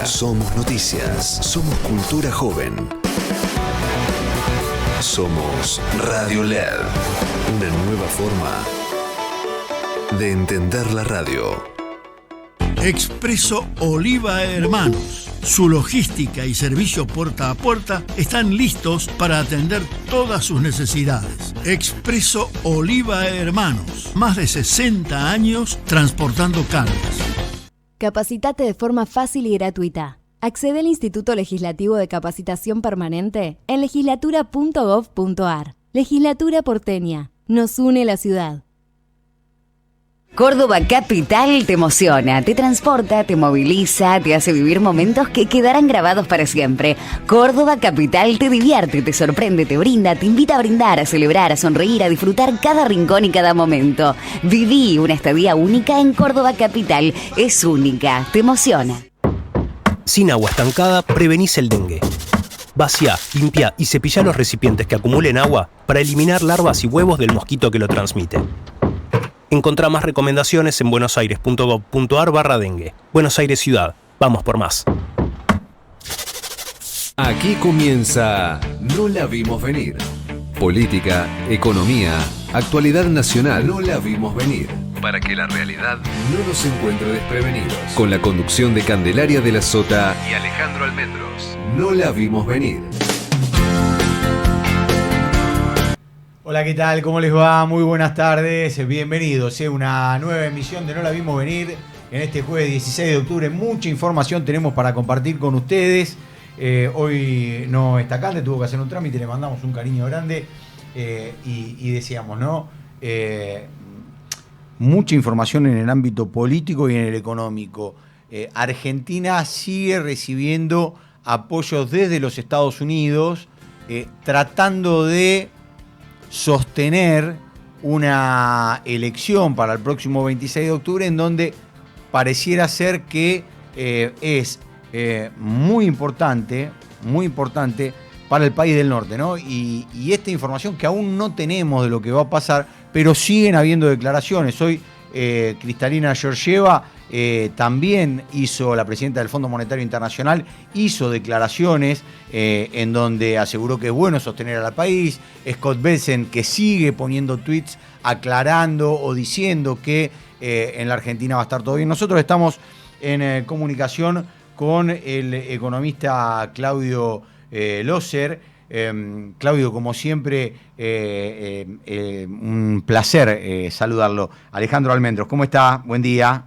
política. Somos noticias. Somos cultura joven. Somos Radio LED. Una nueva forma de entender la radio. Expreso Oliva Hermanos. Su logística y servicio puerta a puerta están listos para atender todas sus necesidades. Expreso Oliva Hermanos. Más de 60 años transportando cargas. Capacitate de forma fácil y gratuita. Accede al Instituto Legislativo de Capacitación Permanente en legislatura.gov.ar. Legislatura porteña. Nos une la ciudad. Córdoba Capital te emociona, te transporta, te moviliza, te hace vivir momentos que quedarán grabados para siempre. Córdoba Capital te divierte, te sorprende, te brinda, te invita a brindar, a celebrar, a sonreír, a disfrutar cada rincón y cada momento. Viví una estadía única en Córdoba Capital. Es única, te emociona. Sin agua estancada, prevenís el dengue. Vacía, limpia y cepilla los recipientes que acumulen agua para eliminar larvas y huevos del mosquito que lo transmite. Encontrá más recomendaciones en buenosaires.gov.ar/dengue. Buenos Aires Ciudad. Vamos por más. Aquí comienza No la vimos venir. Política, economía, actualidad nacional. No la vimos venir. Para que la realidad no nos encuentre desprevenidos. Con la conducción de Candelaria de la Sota y Alejandro Almendros. No la vimos venir. Hola, ¿qué tal? ¿Cómo les va? Muy buenas tardes. Bienvenidos a una nueva emisión de No la vimos venir. En este jueves 16 de octubre mucha información tenemos para compartir con ustedes. Hoy no está Cande, tuvo que hacer un trámite, le mandamos un cariño grande y decíamos, ¿no? Mucha información en el ámbito político y en el económico. Argentina sigue recibiendo apoyos desde los Estados Unidos, tratando de sostener una elección para el próximo 26 de octubre en donde pareciera ser que es muy importante para el país del norte, ¿no? Y esta información que aún no tenemos de lo que va a pasar, pero siguen habiendo declaraciones. Hoy Kristalina Georgieva también hizo, la presidenta del Fondo Monetario Internacional, hizo declaraciones en donde aseguró que es bueno sostener al país. Scott Bessent, que sigue poniendo tweets aclarando o diciendo que en la Argentina va a estar todo bien. Nosotros estamos en comunicación con el economista Claudio Loser. Claudio, como siempre, un placer saludarlo. Alejandro Almendros, ¿cómo está? Buen día.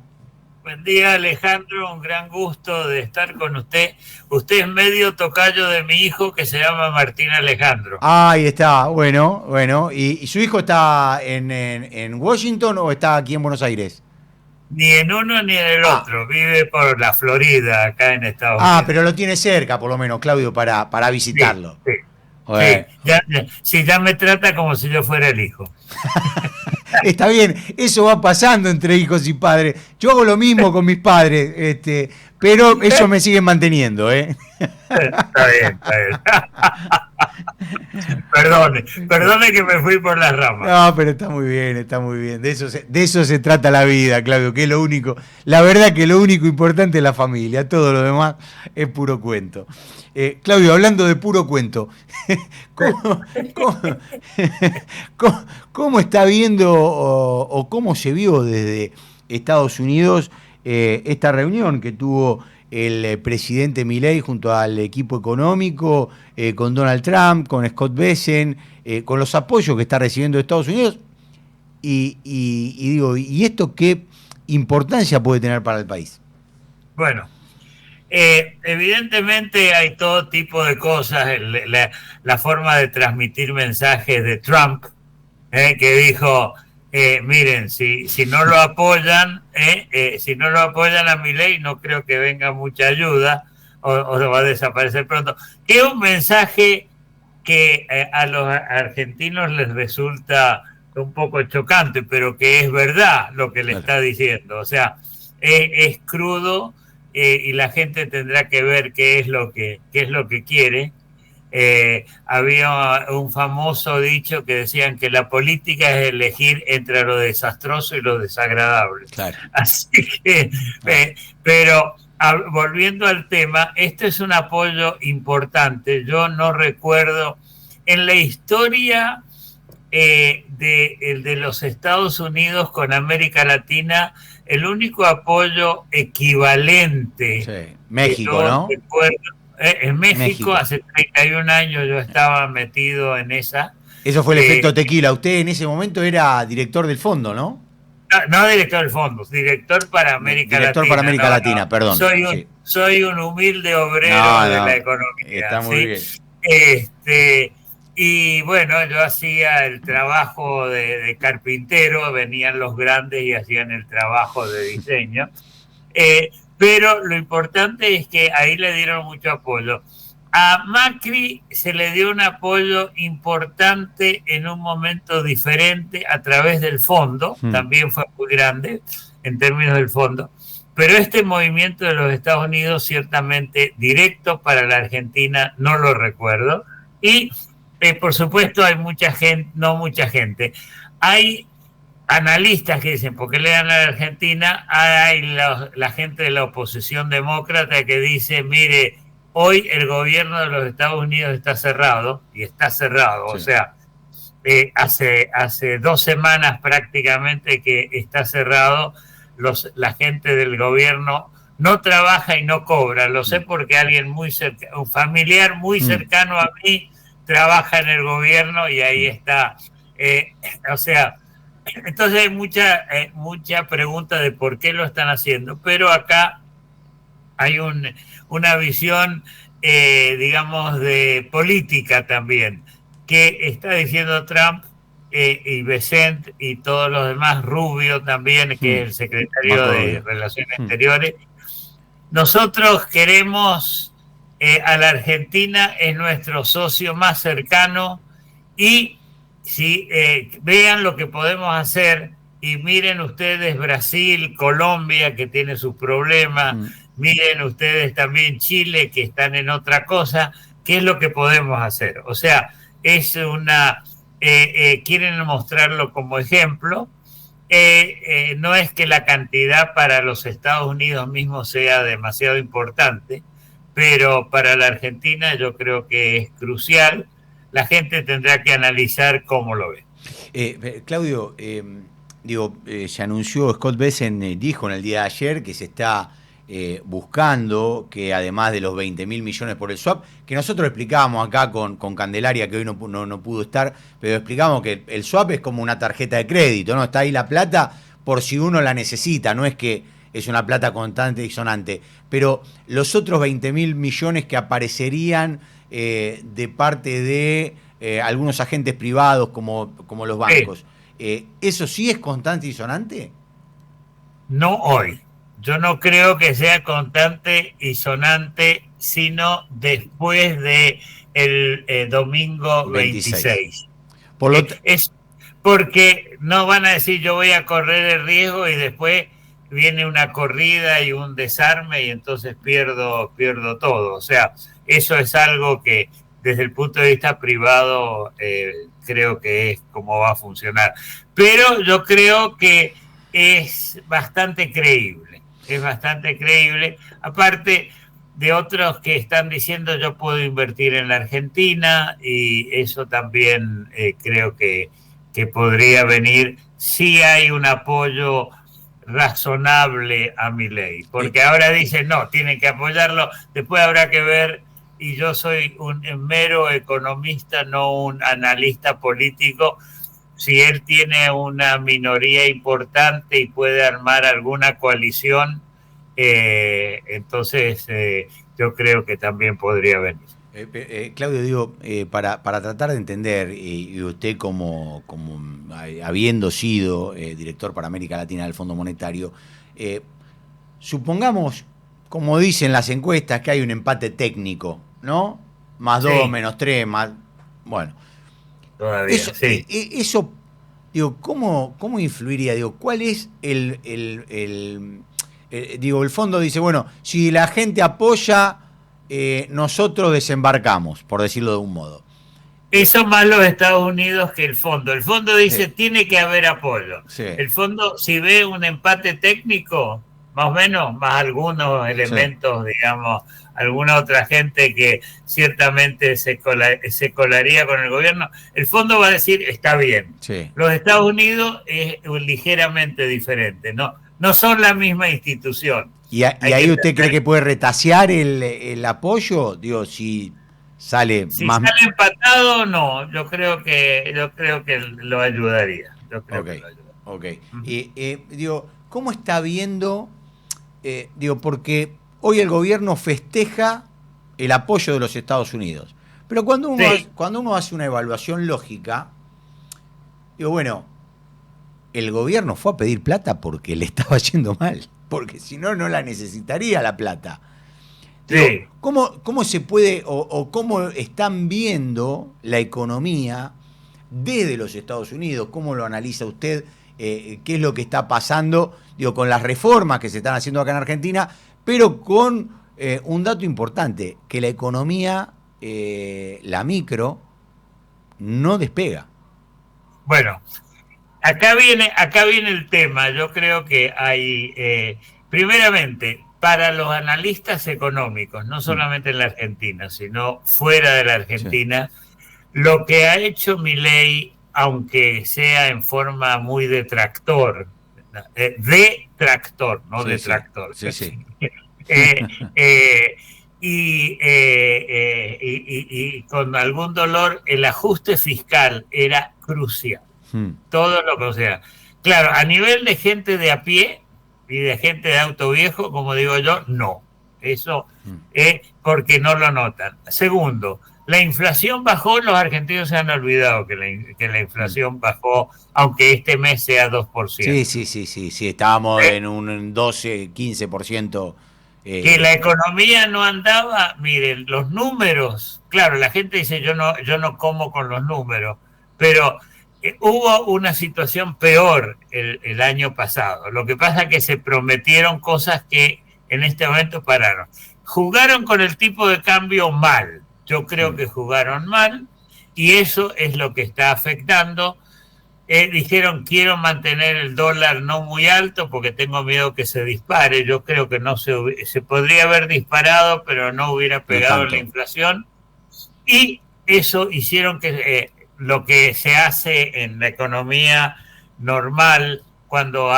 Buen día, Alejandro, un gran gusto de estar con usted. Usted es medio tocayo de mi hijo que se llama Martín Alejandro. Ahí está, bueno. ¿Y su hijo está en Washington o está aquí en Buenos Aires? Ni en uno ni en el otro, vive por la Florida, acá en Estados Unidos. Pero lo tiene cerca, por lo menos, Claudio, para visitarlo. Sí. Ya me trata como si yo fuera el hijo. Está bien, eso va pasando entre hijos y padres. Yo hago lo mismo con mis padres, pero ellos me siguen manteniendo, Está bien. Perdone que me fui por las ramas. No, pero está muy bien. De eso se trata la vida, Claudio, que es lo único. La verdad que lo único importante es la familia, todo lo demás es puro cuento. Claudio, hablando de puro cuento, ¿cómo está viendo o cómo se vio desde Estados Unidos esta reunión que tuvo el presidente Milei junto al equipo económico, con Donald Trump, con Scott Bessent, con los apoyos que está recibiendo de Estados Unidos? ¿Y esto qué importancia puede tener para el país? Bueno, evidentemente hay todo tipo de cosas. La forma de transmitir mensajes de Trump, que dijo, miren, si no lo apoyan, a Milei, no creo que venga mucha ayuda o va a desaparecer pronto. Es un mensaje que a los argentinos les resulta un poco chocante, pero que es verdad lo que le está diciendo. O sea, es crudo. Y la gente tendrá que ver qué es lo que quiere. Había un famoso dicho que decían que la política es elegir entre lo desastroso y lo desagradable. Claro. Así que, pero volviendo al tema, este es un apoyo importante. Yo no recuerdo en la historia de los Estados Unidos con América Latina, el único apoyo equivalente. Sí. México, ¿no? Recuerdo, en México, hace 31 años yo estaba metido en esa. Eso fue el efecto tequila. Usted en ese momento era director del fondo, ¿no? No director del fondo, director para América Latina. Director para América Latina, perdón. Soy un humilde obrero de la economía. Está muy bien. Y bueno, yo hacía el trabajo de carpintero, venían los grandes y hacían el trabajo de diseño. Pero lo importante es que ahí le dieron mucho apoyo. A Macri se le dio un apoyo importante en un momento diferente a través del fondo, también fue muy grande en términos del fondo, pero este movimiento de los Estados Unidos ciertamente directo para la Argentina no lo recuerdo. Y por supuesto hay mucha gente, no mucha gente, hay analistas que dicen, ¿por qué le dan a la Argentina? Hay la gente de la oposición demócrata que dice, mire, hoy el gobierno de los Estados Unidos está cerrado, y está cerrado, sí. O sea, hace 2 semanas prácticamente que está cerrado, la gente del gobierno no trabaja y no cobra, lo sé porque alguien muy cercano, un familiar muy cercano a mí, trabaja en el gobierno y ahí está. O sea, entonces hay mucha pregunta de por qué lo están haciendo, pero acá hay una visión, digamos, de política también, que está diciendo Trump y Bessent y todos los demás, Rubio también, que es el secretario de Relaciones Exteriores. Nosotros queremos a la Argentina, es nuestro socio más cercano, y si vean lo que podemos hacer, y miren ustedes Brasil, Colombia, que tiene sus problemas, miren ustedes también Chile, que están en otra cosa, ¿qué es lo que podemos hacer? O sea, es quieren mostrarlo como ejemplo. No es que la cantidad para los Estados Unidos mismos sea demasiado importante, pero para la Argentina yo creo que es crucial. La gente tendrá que analizar cómo lo ve. Claudio, se anunció, Scott Bessent dijo en el día de ayer que se está buscando que además de los 20.000 millones por el swap, que nosotros explicábamos acá con Candelaria, que hoy no pudo estar, pero explicamos que el swap es como una tarjeta de crédito, ¿no? Está ahí la plata por si uno la necesita, no es que es una plata constante y sonante, pero los otros 20.000 millones que aparecerían de parte de algunos agentes privados como los bancos, ¿eso sí es constante y sonante? No hoy. Yo no creo que sea constante y sonante, sino después de el domingo 26. Es porque no van a decir yo voy a correr el riesgo y después viene una corrida y un desarme y entonces pierdo todo. O sea, eso es algo que desde el punto de vista privado creo que es como va a funcionar. Pero yo creo que es bastante creíble. Es bastante creíble, aparte de otros que están diciendo yo puedo invertir en la Argentina, y eso también creo que podría venir si hay un apoyo razonable a Milei, porque ahora dicen no, tienen que apoyarlo, después habrá que ver, y yo soy un mero economista, no un analista político. Si él tiene una minoría importante y puede armar alguna coalición, entonces yo creo que también podría venir. Claudio, para tratar de entender, y usted como habiendo sido director para América Latina del Fondo Monetario, supongamos, como dicen las encuestas, que hay un empate técnico, ¿no? +2, -3, más... Bueno. Todavía, eso, digo, ¿cómo influiría? Digo, ¿cuál es el fondo dice, bueno, si la gente apoya, nosotros desembarcamos, por decirlo de un modo. Eso más los Estados Unidos que el fondo. El fondo dice, tiene que haber apoyo. Sí. El fondo, si ve un empate técnico, más o menos, más algunos elementos, digamos, alguna otra gente que ciertamente se colaría con el gobierno, el fondo va a decir, está bien. Sí. Los Estados Unidos es ligeramente diferente, no son la misma institución. ¿Y ahí usted cree que puede retasear el apoyo? Digo, si sale si más... sale empatado, no, yo creo que lo ayudaría. Ok. Digo, ¿cómo está viendo? Digo, porque hoy el gobierno festeja el apoyo de los Estados Unidos. Pero cuando uno hace una evaluación lógica, digo, bueno, el gobierno fue a pedir plata porque le estaba yendo mal, porque si no, no la necesitaría la plata. Digo, Sí. ¿Cómo se puede o cómo están viendo la economía desde los Estados Unidos? ¿Cómo lo analiza usted? ¿Qué es lo que está pasando? Digo, con las reformas que se están haciendo acá en Argentina, pero con un dato importante, que la economía, la micro, no despega. Bueno, acá viene el tema. Yo creo que hay, primeramente, para los analistas económicos, no solamente en la Argentina, sino fuera de la Argentina, lo que ha hecho Milei, aunque sea en forma muy detractor, no detractor. Sí. Y con algún dolor, el ajuste fiscal era crucial. Todo lo que sea. Claro, a nivel de gente de a pie y de gente de auto viejo, como digo yo, no. Eso es porque no lo notan. Segundo, la inflación bajó, los argentinos se han olvidado que la inflación bajó, aunque este mes sea 2%. Sí, estábamos en un 12, 15%. Que la economía no andaba, miren, los números, claro, la gente dice yo no como con los números, pero hubo una situación peor el año pasado. Lo que pasa es que se prometieron cosas que en este momento pararon. Jugaron con el tipo de cambio mal. Yo creo que jugaron mal y eso es lo que está afectando. Dijeron, quiero mantener el dólar no muy alto porque tengo miedo que se dispare. Yo creo que no se podría haber disparado, pero no hubiera pegado la inflación. Y eso hicieron que lo que se hace en la economía normal cuando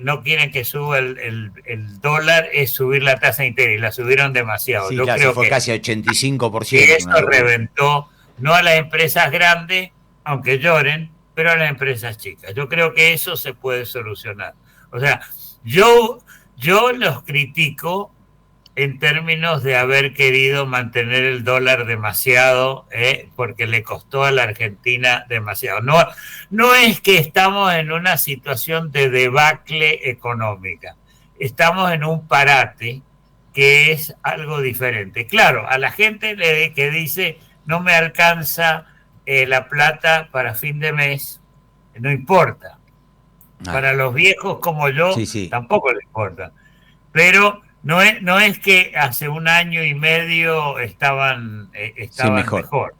no quieren que suba el dólar es subir la tasa de interés. La subieron demasiado. Sí, yo claro, creo fue que casi 85%. que eso reventó, no a las empresas grandes, aunque lloren, pero a las empresas chicas. Yo creo que eso se puede solucionar. O sea, yo los critico en términos de haber querido mantener el dólar demasiado, porque le costó a la Argentina demasiado. No es que estamos en una situación de debacle económica, estamos en un parate que es algo diferente. Claro, a la gente que dice no me alcanza la plata para fin de mes, no importa. Para los viejos como yo, tampoco les importa. Pero no es que hace un año y medio estaban mejor.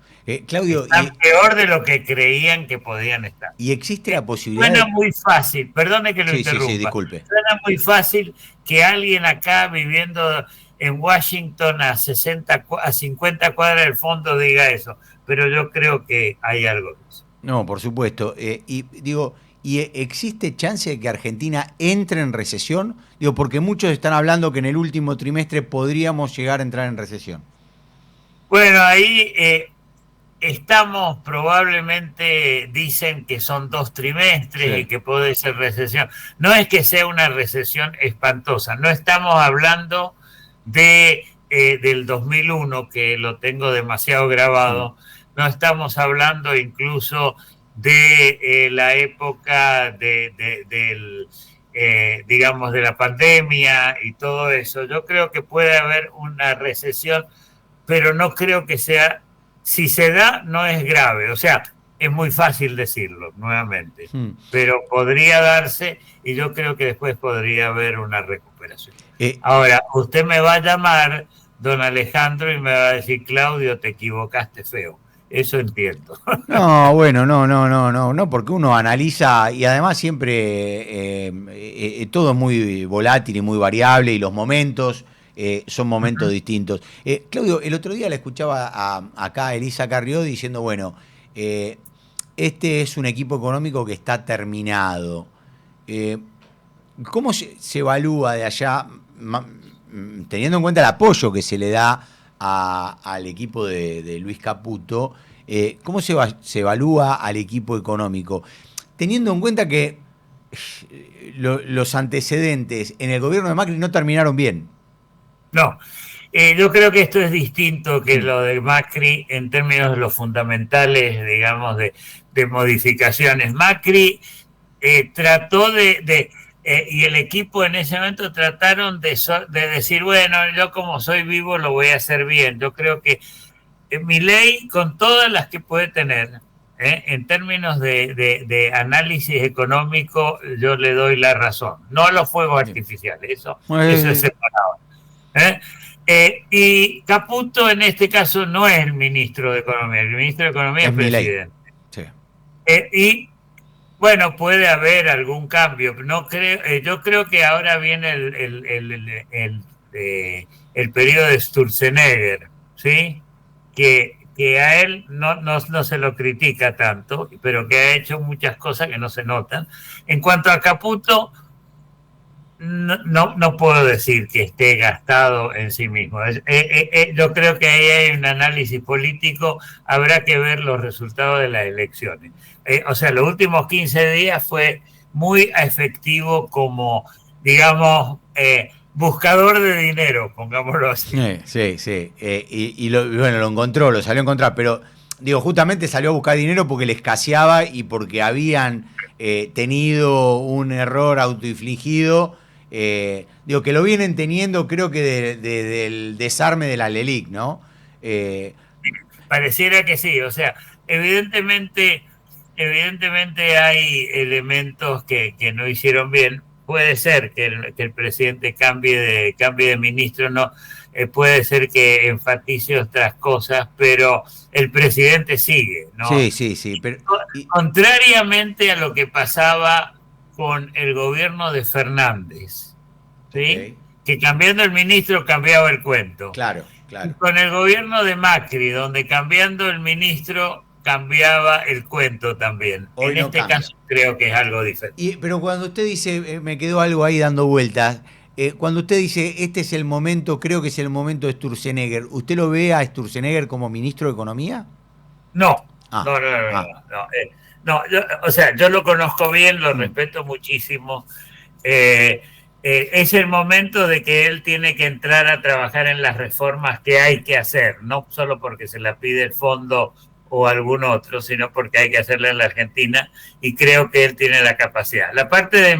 Claudio, están peor de lo que creían que podían estar. ¿Y existe la posibilidad? Suena muy fácil, perdone que lo interrumpa. Sí, disculpe. Suena muy fácil que alguien acá viviendo en Washington a 50 cuadras del fondo diga eso, pero yo creo que hay algo de eso. No, por supuesto. ¿Y existe chance de que Argentina entre en recesión? Digo, porque muchos están hablando que en el último trimestre podríamos llegar a entrar en recesión. Bueno, ahí estamos probablemente, dicen que son 2 trimestres y que puede ser recesión. No es que sea una recesión espantosa, no estamos hablando del 2001, que lo tengo demasiado grabado, no estamos hablando incluso de la época digamos, de la pandemia y todo eso. Yo creo que puede haber una recesión, pero no creo que sea, si se da, no es grave. O sea, es muy fácil decirlo nuevamente, pero podría darse y yo creo que después podría haber una recuperación. Ahora, usted me va a llamar, don Alejandro, y me va a decir, Claudio, te equivocaste feo. Eso entiendo. No, bueno, no, porque uno analiza y además siempre todo es muy volátil y muy variable y los momentos son momentos distintos. Claudio, el otro día la escuchaba acá a Elisa Carrió diciendo, bueno, este es un equipo económico que está terminado. ¿Cómo se evalúa de allá, teniendo en cuenta el apoyo que se le da al equipo de Luis Caputo? ¿Cómo se evalúa al equipo económico? Teniendo en cuenta que los antecedentes en el gobierno de Macri no terminaron bien. No, yo creo que esto es distinto que lo de Macri en términos de los fundamentales, digamos, de modificaciones. Macri trató y el equipo en ese momento trataron de decir, bueno, yo como soy vivo lo voy a hacer bien. Yo creo que Milei, con todas las que puede tener, en términos de análisis económico, yo le doy la razón. No a los fuegos artificiales, eso es separado. Y Caputo en este caso no es el ministro de Economía, el ministro de Economía es presidente. Sí. Y bueno, puede haber algún cambio. No creo, yo creo que ahora viene el periodo de Sturzenegger, ¿sí? Que a él no se lo critica tanto, pero que ha hecho muchas cosas que no se notan. En cuanto a Caputo, no puedo decir que esté gastado en sí mismo. Yo creo que ahí hay un análisis político, habrá que ver los resultados de las elecciones. O sea, los últimos 15 días fue muy efectivo como, digamos, buscador de dinero, pongámoslo así. Sí. Bueno, lo encontró, lo salió a encontrar, pero digo, justamente salió a buscar dinero porque le escaseaba y porque habían tenido un error autoinfligido. Digo, que lo vienen teniendo, creo que del desarme de la LELIC, ¿no? Pareciera que sí, o sea, evidentemente hay elementos que no hicieron bien. Puede ser que el presidente cambie de ministro, no, puede ser que enfatice otras cosas, pero el presidente sigue, ¿no? Sí. Pero... Contrariamente a lo que pasaba con el gobierno de Fernández, ¿sí? Okay. Que cambiando el ministro cambiaba el cuento. Claro. Y con el gobierno de Macri, donde cambiando el ministro cambiaba el cuento también. Hoy en este caso creo que es algo diferente. Pero cuando usted dice, me quedó algo ahí dando vueltas, cuando usted dice, este es el momento, creo que es el momento de Sturzenegger, ¿usted lo ve a Sturzenegger como ministro de Economía? No. Yo lo conozco bien, lo respeto muchísimo. Es el momento de que él tiene que entrar a trabajar en las reformas que hay que hacer, no solo porque se la pide el fondo o algún otro, sino porque hay que hacerla en la Argentina, y creo que él tiene la capacidad. La parte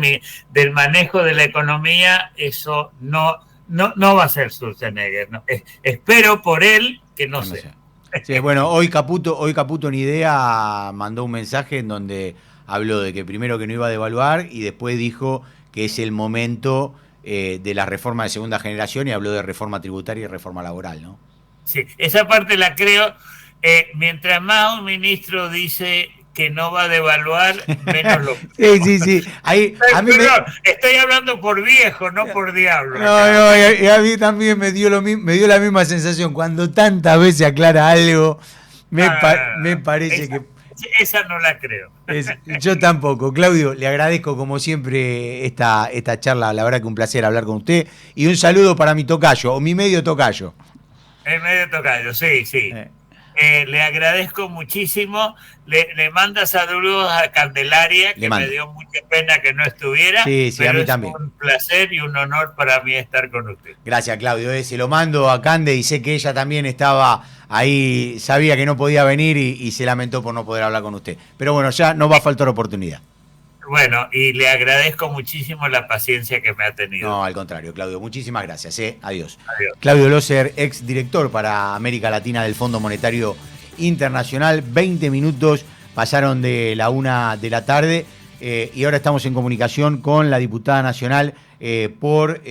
del manejo de la economía, eso no va a ser Sturzenegger, ¿no? Espero por él que no sea. Sí, bueno, hoy Caputo en Idea mandó un mensaje en donde habló de que primero que no iba a devaluar y después dijo que es el momento de la reforma de segunda generación y habló de reforma tributaria y reforma laboral, ¿no? Sí, esa parte la creo. Mientras más un ministro dice que no va a devaluar, menos lo... Sí. Estoy hablando por viejo, no por diablo. No, a mí también me dio la misma sensación. Cuando tantas veces aclara algo, me parece que... Esa no la creo. Yo tampoco. Claudio, le agradezco como siempre esta charla. La verdad que un placer hablar con usted. Y un saludo para mi tocayo, o mi medio tocayo. El medio tocayo, sí. Le agradezco muchísimo. Le manda saludos a Candelaria, que me dio mucha pena que no estuviera. Sí, pero a mí también. Es un placer y un honor para mí estar con usted. Gracias, Claudio. Se lo mando a Cande y sé que ella también estaba ahí, sabía que no podía venir y se lamentó por no poder hablar con usted. Pero bueno, ya no va a faltar oportunidad. Bueno, y le agradezco muchísimo la paciencia que me ha tenido. No, al contrario, Claudio. Muchísimas gracias. Adiós. Claudio Loser, ex director para América Latina del Fondo Monetario Internacional. 20 minutos pasaron de la 1 de la tarde y ahora estamos en comunicación con la diputada nacional por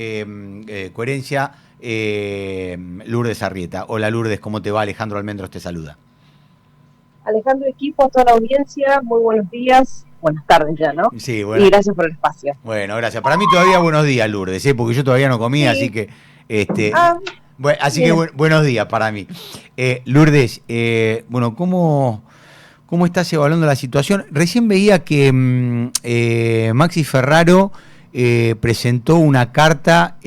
coherencia, Lourdes Arrieta. Hola Lourdes, ¿cómo te va? Alejandro Almendros te saluda. Alejandro, equipo, a toda la audiencia, muy buenos días, buenas tardes ya, ¿no? Sí, bueno. Y gracias por el espacio. Bueno, gracias. Para mí todavía buenos días, Lourdes, porque yo todavía no comí, Sí. así que Bien. buenos días para mí. Lourdes, bueno, ¿cómo estás evaluando la situación? Recién veía que Maxi Ferraro presentó una carta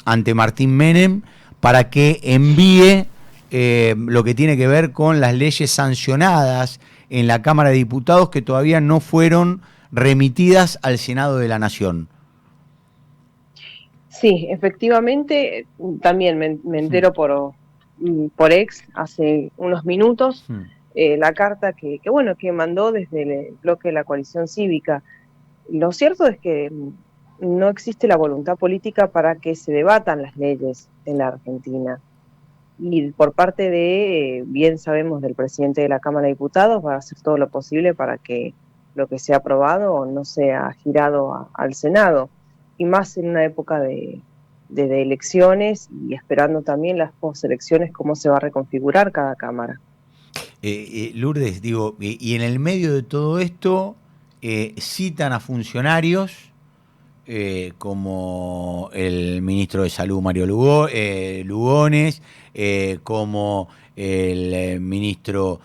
ante Martín Menem para que envíe lo que tiene que ver con las leyes sancionadas en la Cámara de Diputados que todavía no fueron remitidas al Senado de la Nación. Sí, efectivamente, también me entero por ex hace unos minutos la carta que mandó desde el bloque de la coalición cívica. Lo cierto es que no existe la voluntad política para que se debatan las leyes en la Argentina. Y por parte de, bien sabemos, del presidente de la Cámara de Diputados, va a hacer todo lo posible para que lo que sea aprobado no sea girado al Senado. Y más en una época de elecciones y esperando también las postelecciones, cómo se va a reconfigurar cada Cámara. Lourdes, digo, y en el medio de todo esto citan a funcionarios como el ministro de Salud Mario Lugones, como el ministro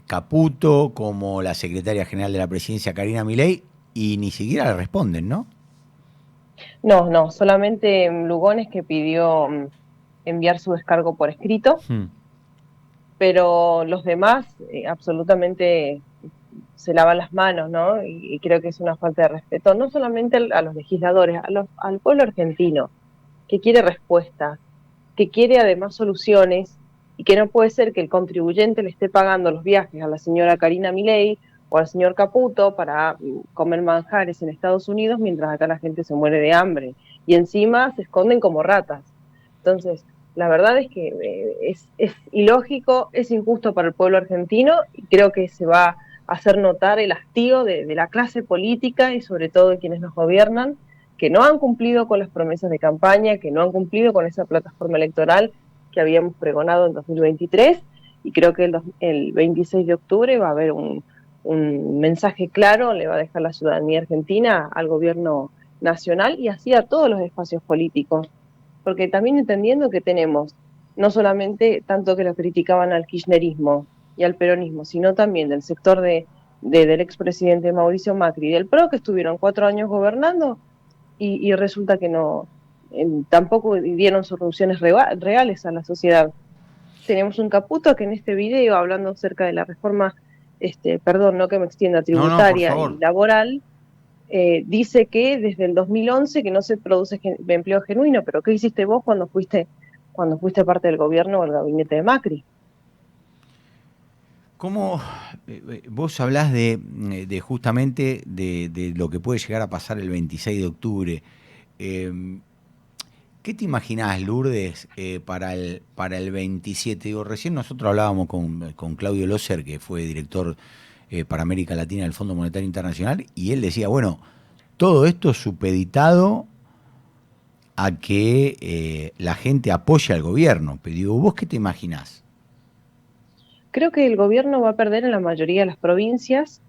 Caputo, como la secretaria general de la presidencia Karina Milei, y ni siquiera le responden, ¿no? No, solamente Lugones, que pidió enviar su descargo por escrito, pero los demás absolutamente se lavan las manos, ¿no? Y creo que es una falta de respeto, no solamente a los legisladores, al pueblo argentino, que quiere respuestas, que quiere además soluciones, y que no puede ser que el contribuyente le esté pagando los viajes a la señora Karina Milei o al señor Caputo para comer manjares en Estados Unidos, mientras acá la gente se muere de hambre, y encima se esconden como ratas. Entonces, la verdad es que es ilógico, es injusto para el pueblo argentino, y creo que se va a hacer notar el hastío de la clase política y sobre todo de quienes nos gobiernan, que no han cumplido con las promesas de campaña, que no han cumplido con esa plataforma electoral que habíamos pregonado en 2023, y creo que el 26 de octubre va a haber un mensaje claro, le va a dejar la ciudadanía argentina al gobierno nacional y así a todos los espacios políticos, porque también entendiendo que tenemos no solamente tanto que lo criticaban al kirchnerismo y al peronismo, sino también del sector del expresidente Mauricio Macri y del PRO, que estuvieron 4 años gobernando y resulta que no tampoco dieron soluciones reales a la sociedad. Tenemos un Caputo que en este video, hablando acerca de la reforma, perdón, no que me extienda, tributaria y laboral, dice que desde el 2011 que no se produce empleo genuino, pero ¿qué hiciste vos cuando fuiste parte del gobierno o el gabinete de Macri? ¿Cómo vos hablás de justamente de lo que puede llegar a pasar el 26 de octubre? ¿Qué te imaginás, Lourdes, para el 27? Digo, recién nosotros hablábamos con Claudio Loser, que fue director para América Latina del Fondo Monetario Internacional, y él decía, bueno, todo esto supeditado a que la gente apoye al gobierno. Pero digo, ¿vos qué te imaginás? Creo que el gobierno va a perder en la mayoría de las provincias,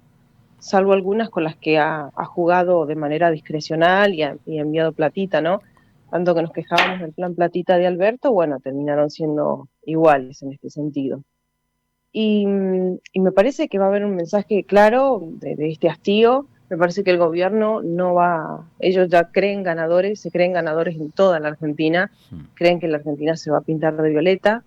salvo algunas con las que ha jugado de manera discrecional y ha enviado platita, ¿no? Tanto que nos quejábamos del plan platita de Alberto, bueno, terminaron siendo iguales en este sentido. Y me parece que va a haber un mensaje claro de este hastío. Me parece que el gobierno no va, ellos ya se creen ganadores en toda la Argentina, creen que la Argentina se va a pintar de violeta.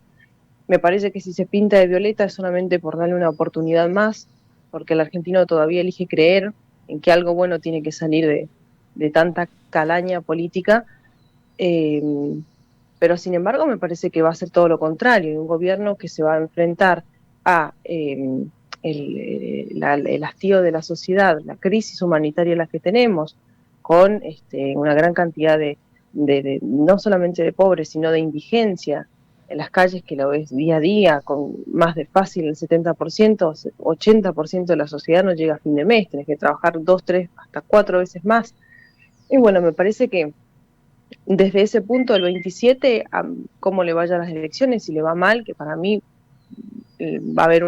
Me parece que si se pinta de violeta es solamente por darle una oportunidad más, porque el argentino todavía elige creer en que algo bueno tiene que salir de tanta calaña política, pero sin embargo me parece que va a ser todo lo contrario, un gobierno que se va a enfrentar a el hastío de la sociedad, la crisis humanitaria en la que tenemos, con una gran cantidad de no solamente de pobres, sino de indigencia en las calles, que lo ves día a día, con más de fácil el 70%, 80% de la sociedad no llega a fin de mes, tenés que trabajar 2, 3, hasta 4 veces más. Y bueno, me parece que desde ese punto, el 27, cómo le vayan las elecciones, si le va mal, que para mí va a haber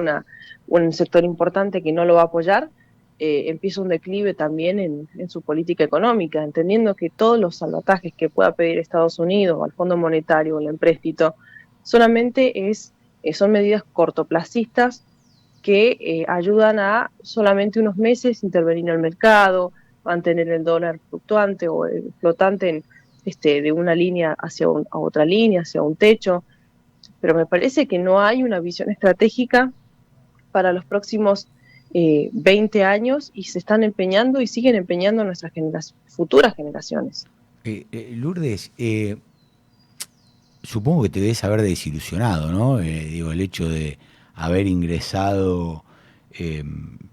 un sector importante que no lo va a apoyar, empieza un declive también en su política económica, entendiendo que todos los salvatajes que pueda pedir Estados Unidos, o al Fondo Monetario, o el empréstito, solamente son medidas cortoplacistas que ayudan a solamente unos meses intervenir en el mercado, mantener el dólar fluctuante o flotante de una línea a otra línea, hacia un techo, pero me parece que no hay una visión estratégica para los próximos 20 años y se están empeñando y siguen empeñando nuestras futuras generaciones. Lourdes, supongo que te debes haber desilusionado, ¿no? El hecho de haber ingresado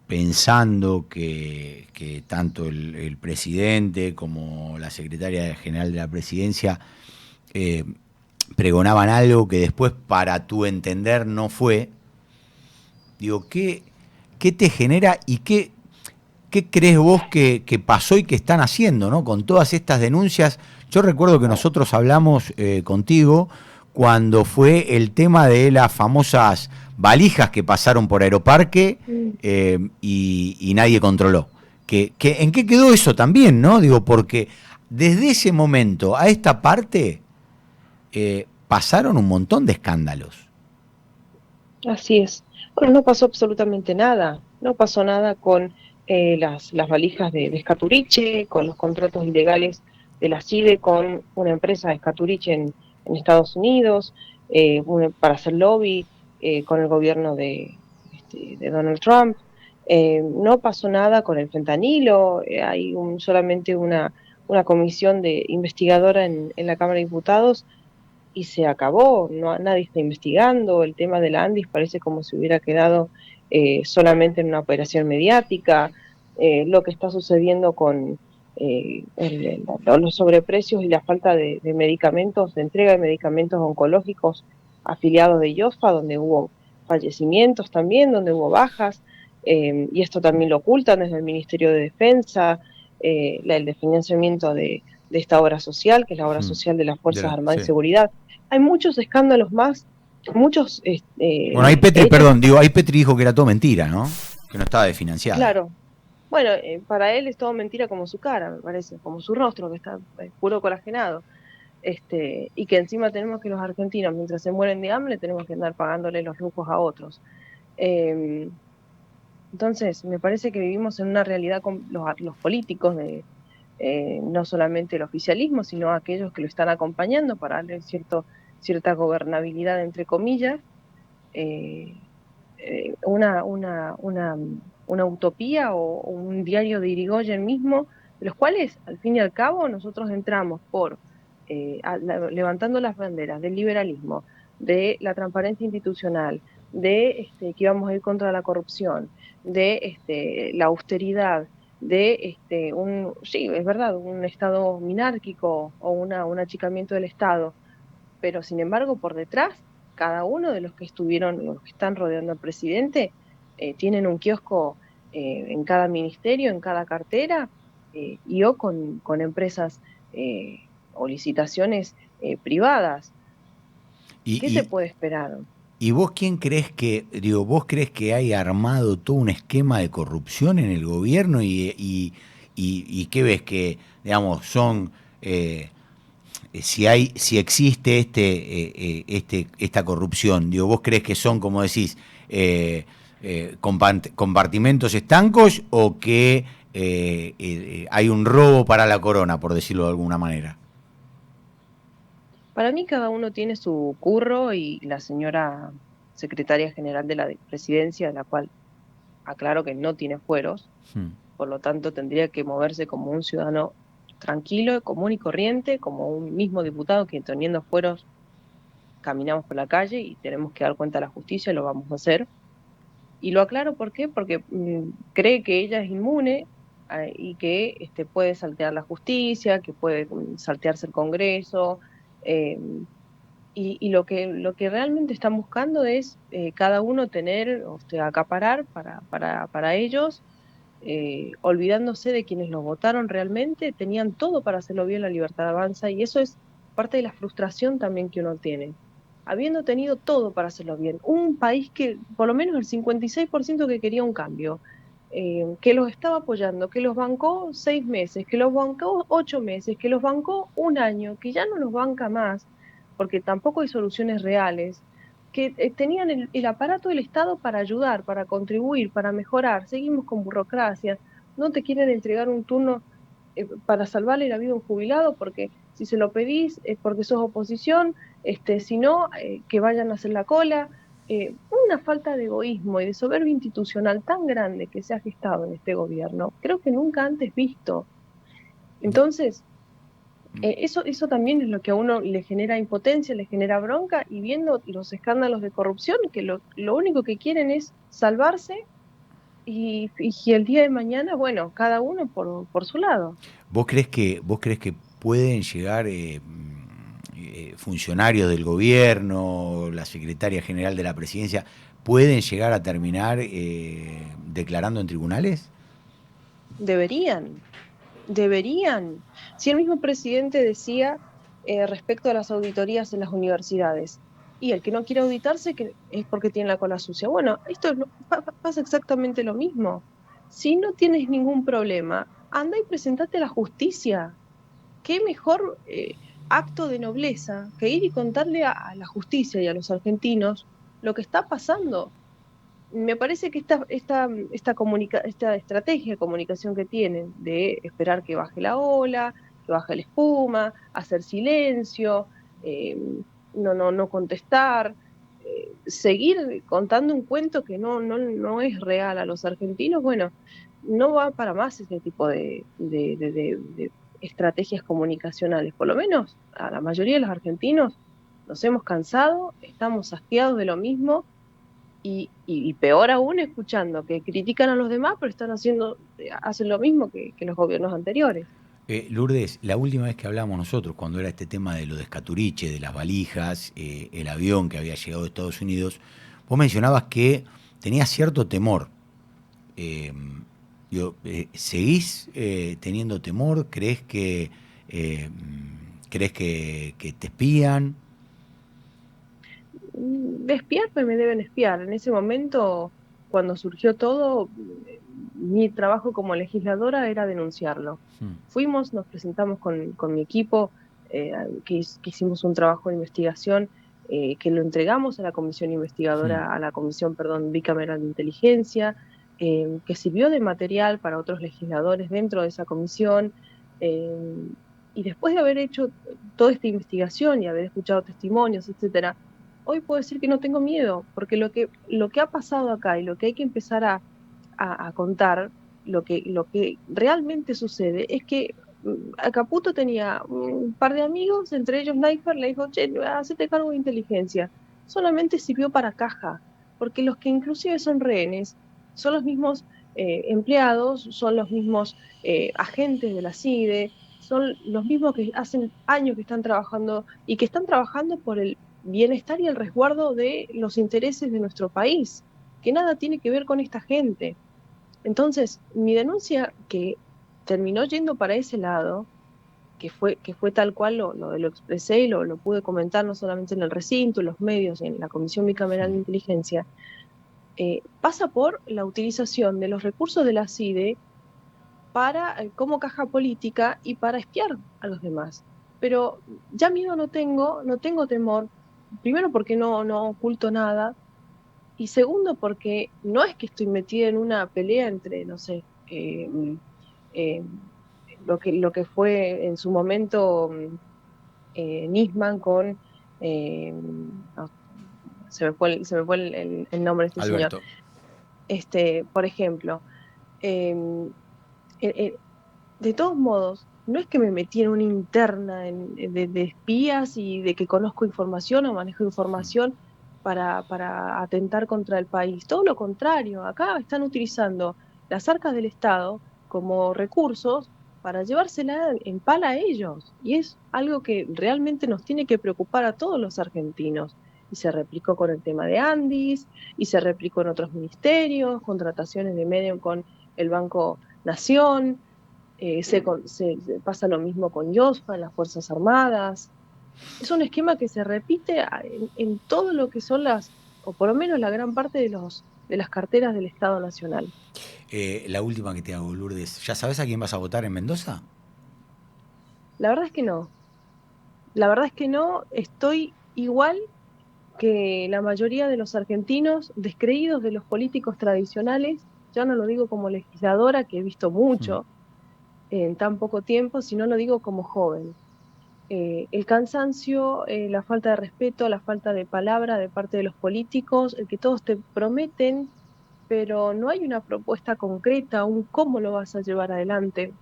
pensando que tanto el presidente como la secretaria general de la presidencia pregonaban algo que después, para tu entender, no fue. ¿Qué te genera y qué crees vos que pasó y que están haciendo, ¿no? Con todas estas denuncias? Yo recuerdo que nosotros hablamos contigo cuando fue el tema de las famosas valijas que pasaron por Aeroparque y nadie controló. ¿En qué quedó eso también, no? Porque desde ese momento a esta parte pasaron un montón de escándalos. Así es. Bueno, no pasó absolutamente nada. No pasó nada con las valijas de Scaturice, con los contratos ilegales de la CIDE con una empresa de Scaturice en Estados Unidos, para hacer lobby con el gobierno de Donald Trump. No pasó nada con el fentanilo. Hay solamente una comisión investigadora en la Cámara de Diputados y se acabó. Nadie está investigando. El tema de la Andis parece como si hubiera quedado solamente en una operación mediática. Lo que está sucediendo con los sobreprecios y la falta de medicamentos, de entrega de medicamentos oncológicos afiliados de IOFA, donde hubo fallecimientos también, donde hubo bajas, y esto también lo ocultan desde el Ministerio de Defensa, el financiamiento de esta obra social, que es la obra social de las Fuerzas Armadas y Seguridad. Hay muchos escándalos más, muchos... bueno, ahí Petri, ahí Petri dijo que era todo mentira, ¿no? Que no estaba desfinanciado. Claro. Bueno, para él es todo mentira como su cara, me parece, como su rostro, que está puro colagenado. Y que encima tenemos que los argentinos, mientras se mueren de hambre, tenemos que andar pagándole los lujos a otros. Entonces, me parece que vivimos en una realidad con los políticos, no solamente el oficialismo, sino aquellos que lo están acompañando para darle cierta gobernabilidad, entre comillas, una utopía o un diario de Irigoyen mismo, de los cuales, al fin y al cabo, nosotros entramos levantando las banderas del liberalismo, de la transparencia institucional, de que íbamos a ir contra la corrupción, de la austeridad, de sí, es verdad, un Estado minárquico o un achicamiento del Estado, pero sin embargo, por detrás, cada uno de los que están rodeando al presidente, tienen un kiosco en cada ministerio, en cada cartera, o con empresas o licitaciones privadas. ¿Qué se puede esperar? ¿Y vos vos crees que hay armado todo un esquema de corrupción en el gobierno y qué ves que, digamos, son si existe esta corrupción, vos crees que son, como decís, compartimentos estancos o que hay un robo para la corona, por decirlo de alguna manera? Para mí cada uno tiene su curro y la señora secretaria general de la presidencia, de la cual aclaro que no tiene fueros, por lo tanto tendría que moverse como un ciudadano tranquilo, común y corriente, como un mismo diputado que teniendo fueros caminamos por la calle y tenemos que dar cuenta a la justicia, lo vamos a hacer. Y lo aclaro, ¿por qué? Porque cree que ella es inmune y que puede saltear la justicia, que puede saltearse el Congreso, y lo que realmente están buscando es cada uno tener, acaparar para ellos, olvidándose de quienes los votaron realmente. Tenían todo para hacerlo bien. La Libertad Avanza, y eso es parte de la frustración también que uno tiene. habiendo tenido todo para hacerlo bien. Un país que, por lo menos el 56% que quería un cambio, que los estaba apoyando, que los bancó 6 meses, que los bancó 8 meses, que los bancó un año, que ya no los banca más, porque tampoco hay soluciones reales, que tenían el aparato del Estado para ayudar, para contribuir, para mejorar. Seguimos con burocracia, no te quieren entregar un turno para salvarle la vida a un jubilado, porque si se lo pedís es porque sos oposición, si no, que vayan a hacer la cola. Una falta de egoísmo y de soberbia institucional tan grande que se ha gestado en este gobierno, creo que nunca antes visto. Entonces, eso también es lo que a uno le genera impotencia, le genera bronca, y viendo los escándalos de corrupción, que lo único que quieren es salvarse, y el día de mañana, bueno, cada uno por su lado. ¿Vos crees que pueden llegar funcionarios del gobierno, la secretaria general de la presidencia, pueden llegar a terminar declarando en tribunales? Deberían. Si el mismo presidente decía respecto a las auditorías en las universidades, y el que no quiere auditarse que es porque tiene la cola sucia. Bueno, esto pasa exactamente lo mismo. Si no tienes ningún problema, anda y presentate a la justicia. ¿Qué mejor acto de nobleza que ir y contarle a la justicia y a los argentinos lo que está pasando? Me parece que esta estrategia de comunicación que tienen, de esperar que baje la ola, que baje la espuma, hacer silencio, no contestar, seguir contando un cuento que no es real a los argentinos, bueno, no va para más ese tipo de estrategias comunicacionales. Por lo menos a la mayoría de los argentinos nos hemos cansado, estamos hastiados de lo mismo. Y peor aún, escuchando que critican a los demás, pero hacen lo mismo que los gobiernos anteriores. Lourdes, la última vez que hablamos nosotros, cuando era este tema de lo de Escaturiche, de las valijas, el avión que había llegado de Estados Unidos, vos mencionabas que tenías cierto temor. ¿Seguís teniendo temor? ¿Crees que te espían? Espiarme me deben espiar. En ese momento, cuando surgió todo, mi trabajo como legisladora era denunciarlo. Fuimos, nos presentamos con mi equipo, que hicimos un trabajo de investigación, que lo entregamos a la comisión investigadora, a la comisión, bicameral de inteligencia, que sirvió de material para otros legisladores dentro de esa comisión. Y después de haber hecho toda esta investigación y haber escuchado testimonios, etcétera, hoy puedo decir que no tengo miedo, porque lo que ha pasado acá y lo que hay que empezar a contar, lo que realmente sucede es que Caputo tenía un par de amigos, entre ellos Neiffer, le dijo, che, hacete cargo de inteligencia. Solamente sirvió para caja, porque los que inclusive son rehenes son los mismos empleados, son los mismos agentes de la CIDE, son los mismos que hacen años que están trabajando y que están trabajando por el bienestar y el resguardo de los intereses de nuestro país, que nada tiene que ver con esta gente. Entonces, mi denuncia, que terminó yendo para ese lado, que fue tal cual lo expresé y lo pude comentar no solamente en el recinto, en los medios, en la Comisión Bicameral de Inteligencia, pasa por la utilización de los recursos de la CIDE como caja política y para espiar a los demás. Pero ya miedo no tengo temor. Primero porque no oculto nada, y segundo porque no es que estoy metida en una pelea entre, no sé, lo que fue en su momento Nisman con se me fue el nombre de este Alberto. Señor. Por ejemplo, de todos modos, no es que me metí en una interna de espías y de que conozco información o manejo información para atentar contra el país. Todo lo contrario, acá están utilizando las arcas del Estado como recursos para llevársela en pala a ellos. Y es algo que realmente nos tiene que preocupar a todos los argentinos. Y se replicó con el tema de Andis, y se replicó en otros ministerios, contrataciones de Medium con el Banco Nación. Se pasa lo mismo con YOSFA en las Fuerzas Armadas. es un esquema que se repite en todo lo que son o por lo menos la gran parte de las carteras del Estado Nacional. La última que te hago, Lourdes, ¿ya sabes a quién vas a votar en Mendoza? La verdad es que no. La verdad es que no. Estoy igual que la mayoría de los argentinos, descreídos de los políticos tradicionales. Ya no lo digo como legisladora, que he visto mucho en tan poco tiempo, sino lo digo como joven. El cansancio, la falta de respeto, la falta de palabra de parte de los políticos, el que todos te prometen, pero no hay una propuesta concreta, un cómo lo vas a llevar adelante.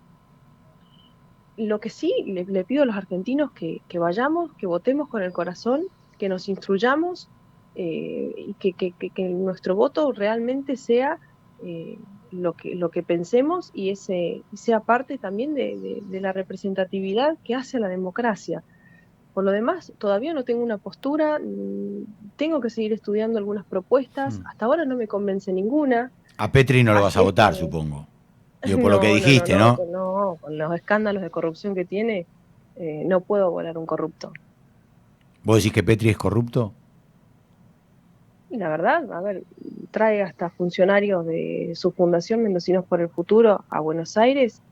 Lo que sí le pido a los argentinos que vayamos, que votemos con el corazón, que nos instruyamos y que nuestro voto realmente sea lo que pensemos y sea parte también de la representatividad que hace a la democracia. Por lo demás, todavía no tengo una postura, tengo que seguir estudiando algunas propuestas, hasta ahora no me convence ninguna. A Petri no lo vas a votar, supongo. Digo, por lo que dijiste, ¿no? No, con los escándalos de corrupción que tiene, no puedo volar un corrupto. ¿Vos decís que Petri es corrupto? Y la verdad, a ver, trae hasta funcionarios de su fundación Mendocinos por el Futuro a Buenos Aires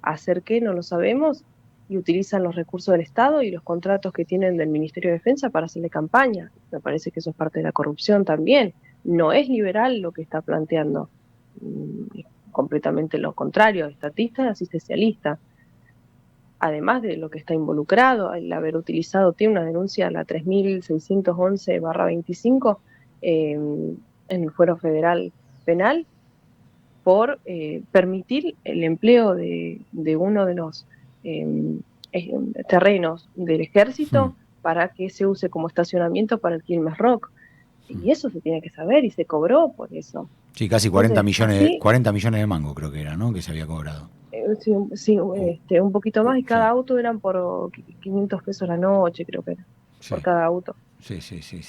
a hacer qué, no lo sabemos, y utilizan los recursos del Estado y los contratos que tienen del Ministerio de Defensa para hacerle campaña. Me parece que eso es parte de la corrupción también. No es liberal lo que está planteando. Completamente lo contrario, estatista y asistencialista. Además de lo que está involucrado, el haber utilizado, tiene una denuncia, la 3611/25, en el Fuero Federal Penal, por permitir el empleo de uno de los terrenos del ejército para que se use como estacionamiento para el Quilmes Rock. Y eso se tiene que saber y se cobró por eso. Sí, casi 40 millones de mango creo que era, ¿no? Que se había cobrado. Sí, un poquito más, y cada auto eran por 500 pesos la noche, creo que era, por cada auto. Sí.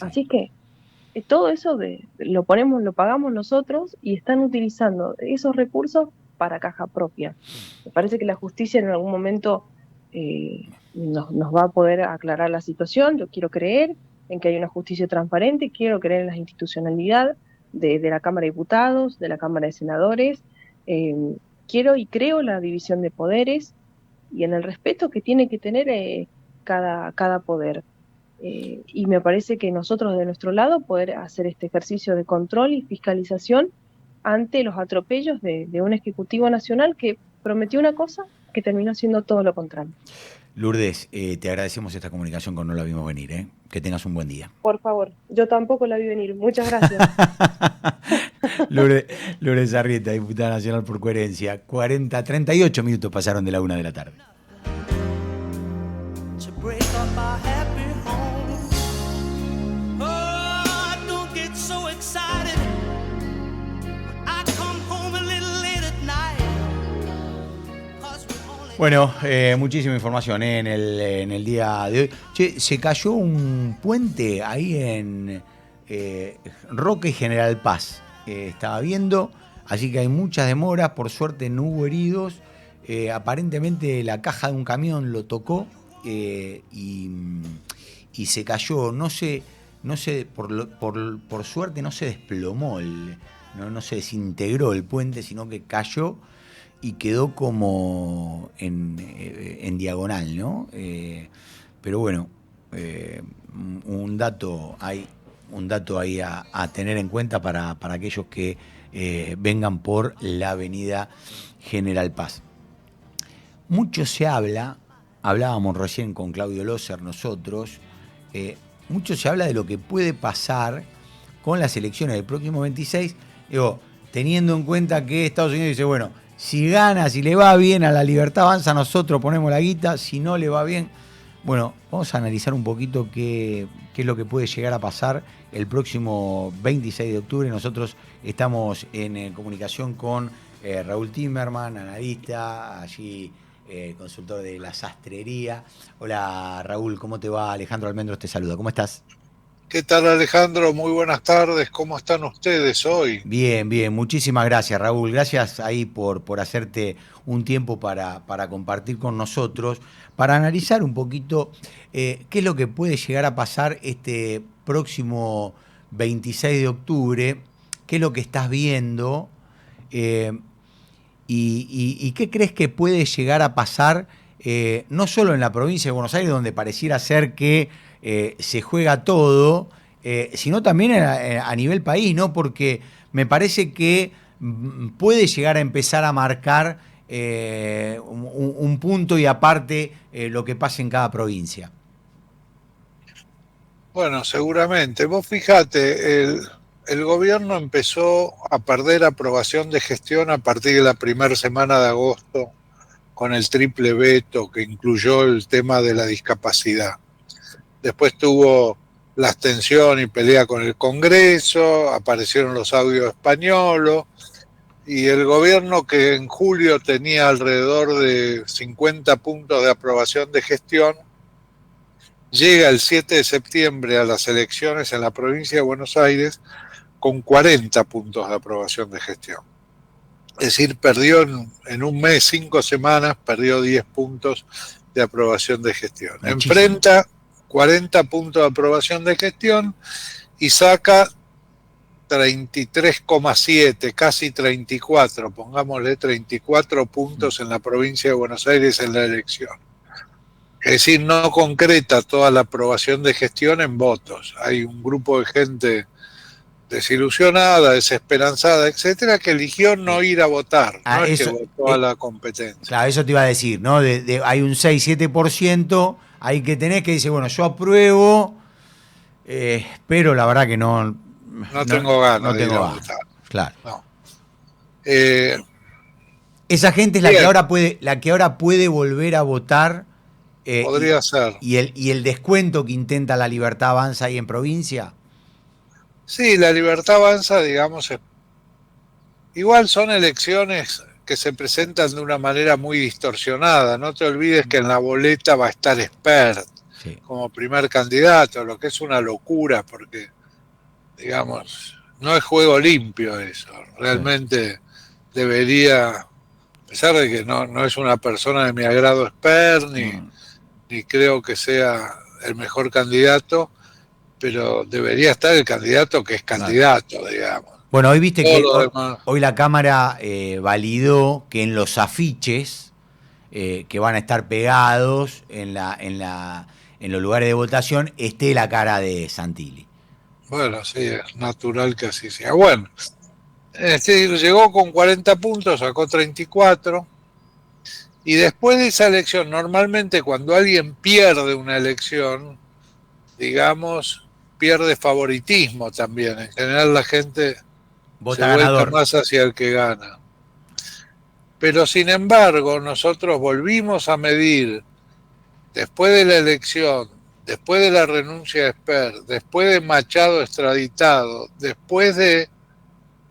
Así que todo eso lo pagamos nosotros y están utilizando esos recursos para caja propia. Me parece que la justicia en algún momento nos va a poder aclarar la situación. Yo quiero creer en que hay una justicia transparente, quiero creer en la institucionalidad de la Cámara de Diputados, de la Cámara de Senadores, quiero y creo la división de poderes y en el respeto que tiene que tener cada poder. Y me parece que nosotros de nuestro lado poder hacer este ejercicio de control y fiscalización ante los atropellos de un Ejecutivo Nacional que prometió una cosa que terminó siendo todo lo contrario. Lourdes, te agradecemos esta comunicación con No la vimos venir, ¿eh? Que tengas un buen día. Por favor, yo tampoco la vi venir. Muchas gracias. Lourdes Arrieta, diputada nacional por Coherencia. 38 minutos pasaron de la 1 de la tarde. Bueno, muchísima información en el día de hoy. Che, se cayó un puente ahí en Roca y General Paz. Estaba viendo, así que hay muchas demoras. Por suerte no hubo heridos. Aparentemente la caja de un camión lo tocó y se cayó. No sé, por suerte no se desplomó, no se desintegró el puente, sino que cayó y quedó como en diagonal, ¿no? Pero bueno, un dato ahí a tener en cuenta para aquellos que vengan por la avenida General Paz. Mucho se hablábamos recién con Claudio Loser nosotros, mucho se habla de lo que puede pasar con las elecciones del próximo 26, teniendo en cuenta que Estados Unidos dice, bueno, si gana, si le va bien a la Libertad Avanza, nosotros ponemos la guita. Si no le va bien, bueno, vamos a analizar un poquito qué es lo que puede llegar a pasar el próximo 26 de octubre. Nosotros estamos en comunicación con Raúl Timerman, analista, allí consultor de la sastrería. Hola Raúl, ¿cómo te va? Alejandro Almendros te saluda. ¿Cómo estás? ¿Qué tal, Alejandro? Muy buenas tardes. ¿Cómo están ustedes hoy? Bien, bien, muchísimas gracias, Raúl. Gracias ahí por hacerte un tiempo para compartir con nosotros, para analizar un poquito qué es lo que puede llegar a pasar este próximo 26 de octubre, qué es lo que estás viendo y qué crees que puede llegar a pasar, no solo en la provincia de Buenos Aires, donde pareciera ser que se juega todo, sino también a nivel país, ¿no? Porque me parece que puede llegar a empezar a marcar un punto y aparte lo que pasa en cada provincia. Bueno, seguramente. Vos fíjate, el gobierno empezó a perder aprobación de gestión a partir de la primera semana de agosto con el triple veto que incluyó el tema de la discapacidad. Después tuvo la abstención y pelea con el Congreso, aparecieron los audios españolos, y el gobierno, que en julio tenía alrededor de 50 puntos de aprobación de gestión, llega el 7 de septiembre a las elecciones en la provincia de Buenos Aires con 40 puntos de aprobación de gestión. Es decir, perdió en un mes, 5 semanas, perdió 10 puntos de aprobación de gestión. Muchísimo. Enfrenta 40 puntos de aprobación de gestión y saca 33,7, casi 34, pongámosle 34 puntos en la provincia de Buenos Aires en la elección. Es decir, no concreta toda la aprobación de gestión en votos. Hay un grupo de gente desilusionada, desesperanzada, etcétera, que eligió no ir a votar, no es que votó a la competencia. Claro, eso te iba a decir, ¿no? Hay un 6-7% ahí que tenés que dice, bueno, yo apruebo, pero la verdad que no tengo ganas no de ir tengo a ganas. votar. Claro. No. Esa gente es la que ahora puede volver a votar. Podría ser. Y el descuento que intenta La Libertad Avanza ahí en provincia. Sí, La Libertad Avanza, digamos, igual son elecciones que se presentan de una manera muy distorsionada. No te olvides que en la boleta va a estar Espert como primer candidato, lo que es una locura, porque, digamos, no es juego limpio eso. Realmente debería, a pesar de que no es una persona de mi agrado Espert, ni creo que sea el mejor candidato, pero debería estar el candidato que es candidato, digamos. Bueno, hoy viste que demás. hoy la Cámara validó que en los afiches que van a estar pegados en los lugares de votación esté la cara de Santilli. Bueno, sí, es natural que así sea. Bueno, llegó con 40 puntos, sacó 34, y después de esa elección, normalmente cuando alguien pierde una elección, digamos, pierde favoritismo también. En general la gente Vota se vuelca ganador. más hacia el que gana. Pero sin embargo, nosotros volvimos a medir, después de la elección, después de la renuncia de Espert, después de Machado extraditado, después de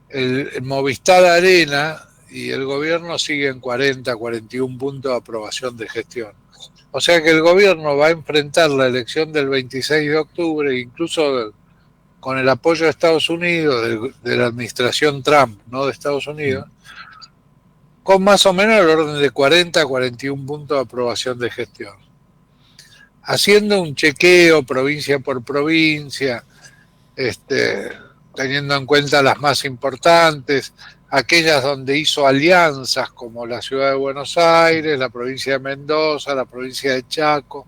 el Movistar Arena, y el gobierno sigue en 40, 41 puntos de aprobación de gestión. O sea que el gobierno va a enfrentar la elección del 26 de octubre, incluso con el apoyo de Estados Unidos, de la administración Trump, no de Estados Unidos, con más o menos el orden de 40 a 41 puntos de aprobación de gestión. Haciendo un chequeo provincia por provincia, teniendo en cuenta las más importantes, aquellas donde hizo alianzas como la ciudad de Buenos Aires, la provincia de Mendoza, la provincia de Chaco,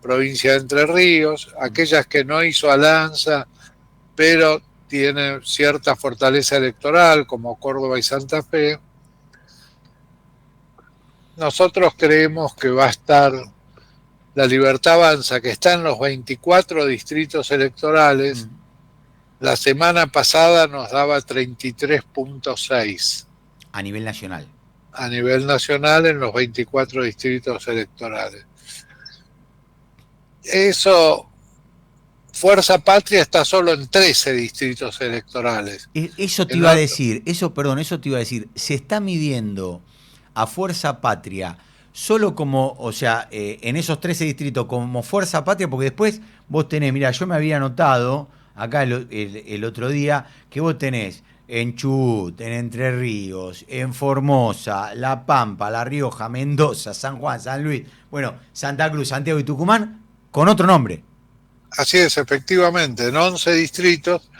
provincia de Entre Ríos, aquellas que no hizo alianza, pero tiene cierta fortaleza electoral como Córdoba y Santa Fe. Nosotros creemos que va a estar La Libertad Avanza, que está en los 24 distritos electorales. La semana pasada nos daba 33,6. A nivel nacional. A nivel nacional en los 24 distritos electorales. Eso, Fuerza Patria está solo en 13 distritos electorales. Eso te iba a decir, eso te iba a decir, se está midiendo a Fuerza Patria solo como, o sea, en esos 13 distritos como Fuerza Patria, porque después vos tenés, mira, yo me había notado acá el otro día que vos tenés en Chubut, en Entre Ríos, en Formosa, La Pampa, La Rioja, Mendoza, San Juan, San Luis, bueno, Santa Cruz, Santiago y Tucumán, con otro nombre. Así es, efectivamente, en 11 distritos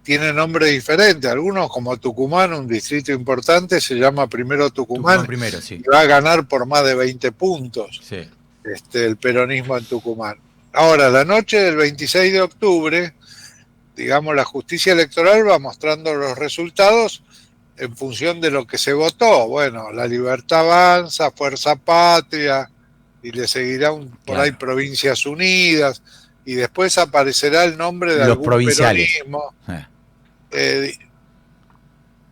tiene nombre diferente. Algunos, como Tucumán, un distrito importante, se llama primero Tucumán Primero, sí. y va a ganar por más de 20 puntos Sí. el peronismo en Tucumán. Ahora, la noche del 26 de octubre, digamos, la justicia electoral va mostrando los resultados en función de lo que se votó. Bueno, La Libertad Avanza, Fuerza Patria, y le seguirá por ahí Provincias Unidas, y después aparecerá el nombre de los algún provinciales. peronismo.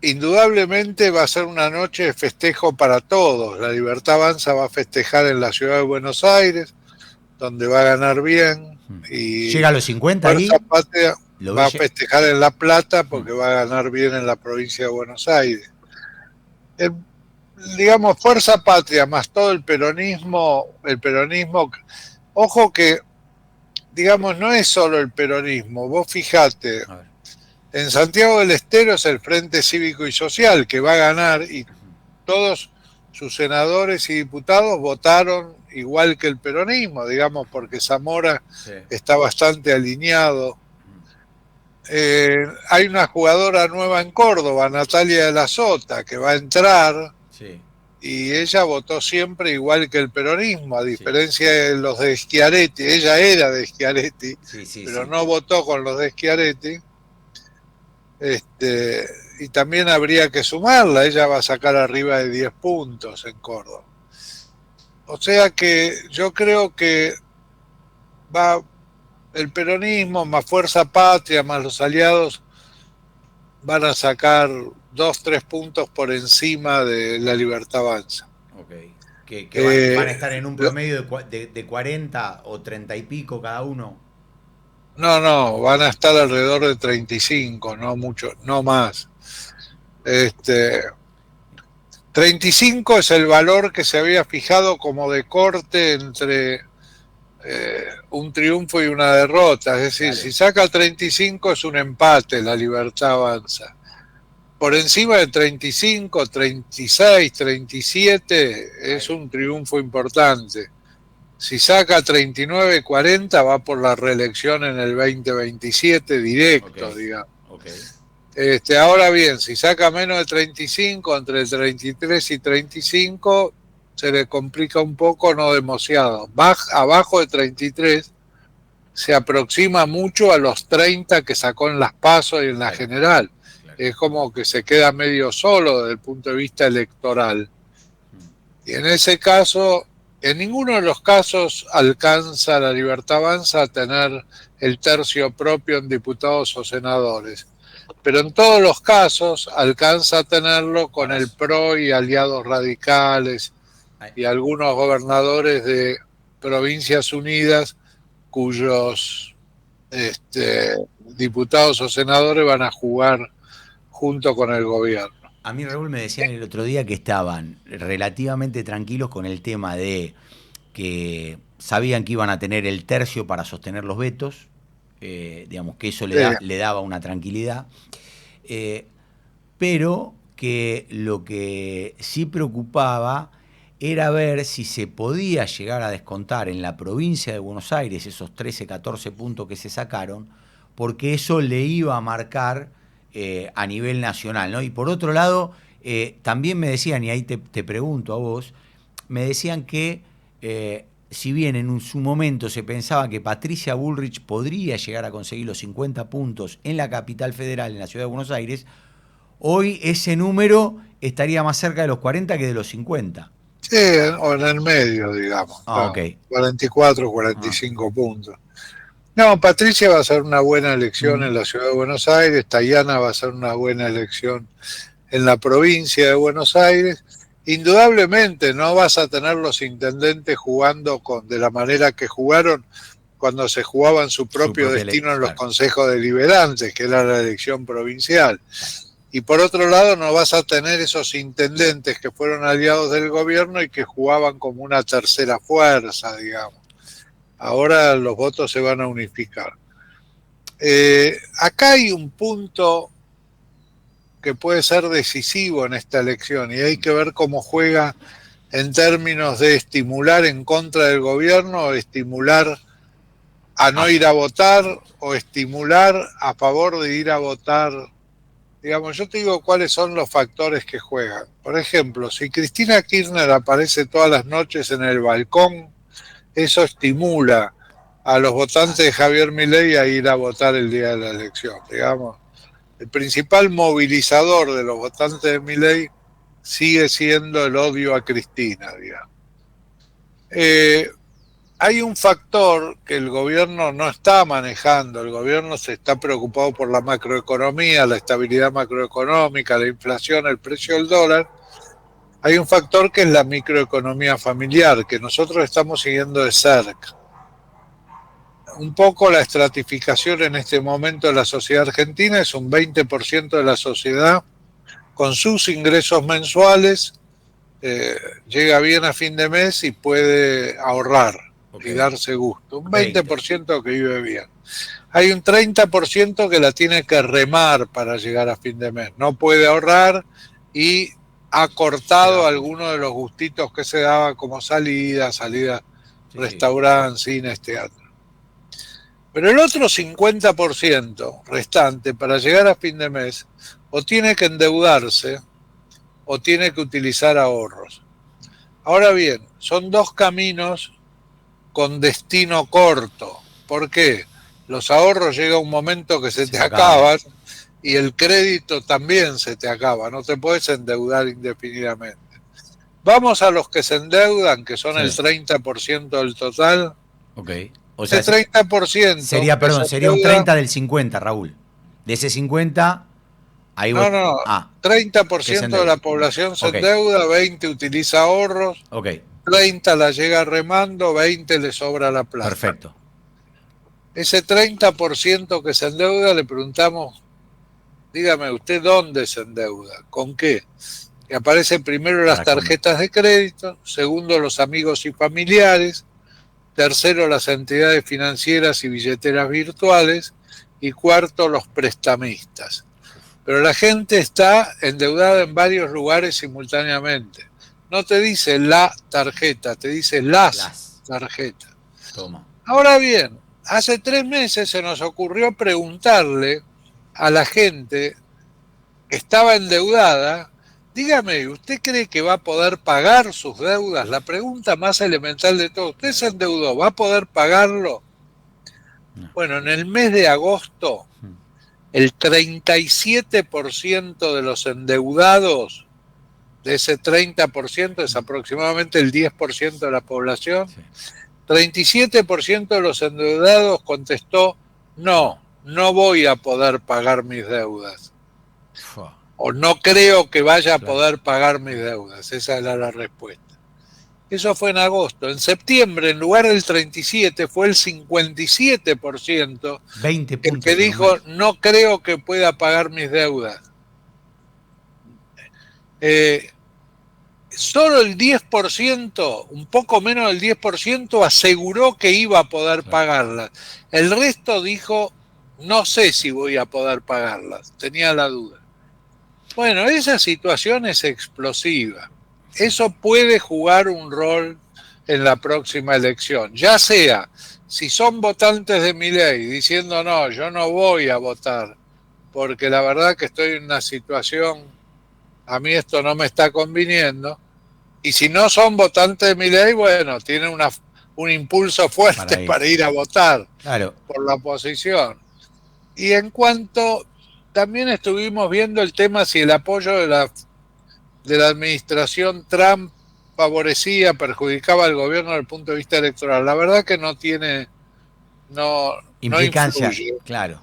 Indudablemente va a ser una noche de festejo para todos. La Libertad Avanza va a festejar en la ciudad de Buenos Aires, donde va a ganar bien. Y llega a los 50 ahí. Fuerza Patria va a festejar en La Plata porque va a ganar bien en la provincia de Buenos Aires. Digamos, Fuerza Patria más todo el peronismo, ojo que, digamos, no es solo el peronismo. Vos fijate, en Santiago del Estero es el Frente Cívico y Social que va a ganar, y todos sus senadores y diputados votaron igual que el peronismo, digamos, porque Zamora está bastante alineado. Hay una jugadora nueva en Córdoba, Natalia de la Sota, que va a entrar, y ella votó siempre igual que el peronismo, a diferencia de los de Schiaretti. Ella era de Schiaretti, pero no votó con los de Schiaretti. Y también habría que sumarla, ella va a sacar arriba de 10 puntos en Córdoba. O sea que yo creo que va el peronismo más Fuerza Patria más los aliados van a sacar 2-3 puntos por encima de La Libertad Avanza. Que van a estar en un promedio de 40 o 30 y pico cada uno. No, van a estar alrededor de 35, no mucho, no más. 35 es el valor que se había fijado como de corte entre un triunfo y una derrota. Es decir, si saca 35 es un empate, La Libertad Avanza. Por encima de 35, 36, 37 es un triunfo importante. Si saca 39, 40 va por la reelección en el 2027 directo, digamos. Ahora bien, si saca menos de 35, entre 33 y 35, se le complica un poco, no demasiado. Abajo de 33 se aproxima mucho a los 30 que sacó en las PASO y en la general. Es como que se queda medio solo desde el punto de vista electoral. Y en ese caso, en ninguno de los casos alcanza La Libertad Avanza a tener el tercio propio en diputados o senadores. Pero en todos los casos alcanza a tenerlo con el PRO y aliados radicales y algunos gobernadores de Provincias Unidas cuyos diputados o senadores van a jugar junto con el gobierno. A mí, Raúl, me decían el otro día que estaban relativamente tranquilos con el tema de que sabían que iban a tener el tercio para sostener los vetos, digamos que eso le daba una tranquilidad, pero que lo que sí preocupaba era ver si se podía llegar a descontar en la provincia de Buenos Aires esos 13, 14 puntos que se sacaron, porque eso le iba a marcar a nivel nacional, ¿no? Y por otro lado, también me decían, y ahí te pregunto a vos, me decían que si bien en su momento se pensaba que Patricia Bullrich podría llegar a conseguir los 50 puntos en la capital federal, en la ciudad de Buenos Aires, hoy ese número estaría más cerca de los 40 que de los 50. Sí, o en el medio, digamos. 44, 45 puntos. No, Patricia va a ser una buena elección en la ciudad de Buenos Aires, Tayana va a ser una buena elección en la provincia de Buenos Aires. Indudablemente no vas a tener los intendentes jugando de la manera que jugaron cuando se jugaban su propio destino en los consejos deliberantes, que era la elección provincial. Y por otro lado no vas a tener esos intendentes que fueron aliados del gobierno y que jugaban como una tercera fuerza, digamos. Ahora los votos se van a unificar. Acá hay un punto que puede ser decisivo en esta elección y hay que ver cómo juega en términos de estimular en contra del gobierno o estimular a no ir a votar o estimular a favor de ir a votar. Digamos, yo te digo cuáles son los factores que juegan. Por ejemplo, si Cristina Kirchner aparece todas las noches en el balcón, eso estimula a los votantes de Javier Milei a ir a votar el día de la elección. Digamos, el principal movilizador de los votantes de Milei sigue siendo el odio a Cristina, digamos. Hay un factor que el gobierno no está manejando. El gobierno se está preocupado por la macroeconomía, la estabilidad macroeconómica, la inflación, el precio del dólar. Hay un factor que es la microeconomía familiar, que nosotros estamos siguiendo de cerca. Un poco la estratificación en este momento de la sociedad argentina es un 20% de la sociedad con sus ingresos mensuales, llega bien a fin de mes y puede ahorrar y darse gusto. Un 20% que vive bien. Hay un 30% que la tiene que remar para llegar a fin de mes. No puede ahorrar y ha cortado algunos de los gustitos que se daba como salida, restaurante, cines, teatro. Pero el otro 50% restante para llegar a fin de mes o tiene que endeudarse o tiene que utilizar ahorros. Ahora bien, son dos caminos con destino corto. ¿Por qué? Los ahorros llega un momento que se te acaban y el crédito también se te acaba. No te puedes endeudar indefinidamente. Vamos a los que se endeudan, que son el 30% del total. Ok. O sea, ese 30% sería un 30 del 50, Raúl. De ese 50, ahí no, 30% de la población se endeuda, 20 utiliza ahorros, 30 la llega remando, 20 le sobra la plata. Perfecto. Ese 30% que se endeuda, le preguntamos, dígame, ¿usted dónde se endeuda? ¿Con qué? Y aparecen primero las tarjetas de crédito, segundo los amigos y familiares, tercero las entidades financieras y billeteras virtuales, y cuarto los prestamistas. Pero la gente está endeudada en varios lugares simultáneamente. No te dice la tarjeta, te dice las tarjetas. Toma. Ahora bien, hace 3 meses se nos ocurrió preguntarle a la gente que estaba endeudada, dígame, ¿usted cree que va a poder pagar sus deudas? La pregunta más elemental de todo, ¿usted se endeudó? ¿Va a poder pagarlo? No. Bueno, en el mes de agosto, el 37% de los endeudados, de ese 30%, es aproximadamente el 10% de la población, 37% de los endeudados contestó, no voy a poder pagar mis deudas. O no creo que vaya a poder pagar mis deudas. Esa era la respuesta. Eso fue en agosto. En septiembre, en lugar del 37%, fue el 57% 20 el que dijo, no creo que pueda pagar mis deudas. Solo el 10%, un poco menos del 10%, aseguró que iba a poder pagarlas. El resto dijo, no sé si voy a poder pagarlas. Tenía la duda. Bueno, esa situación es explosiva. Eso puede jugar un rol en la próxima elección. Ya sea, si son votantes de Milei diciendo, no, yo no voy a votar, porque la verdad que estoy en una situación, a mí esto no me está conviniendo. Y si no son votantes de Milei, bueno, tienen un impulso fuerte para ir a votar por la oposición. Y en cuanto... También estuvimos viendo el tema si el apoyo de la administración Trump favorecía, perjudicaba al gobierno desde el punto de vista electoral. La verdad que no tiene, implicancia, no influye. Claro.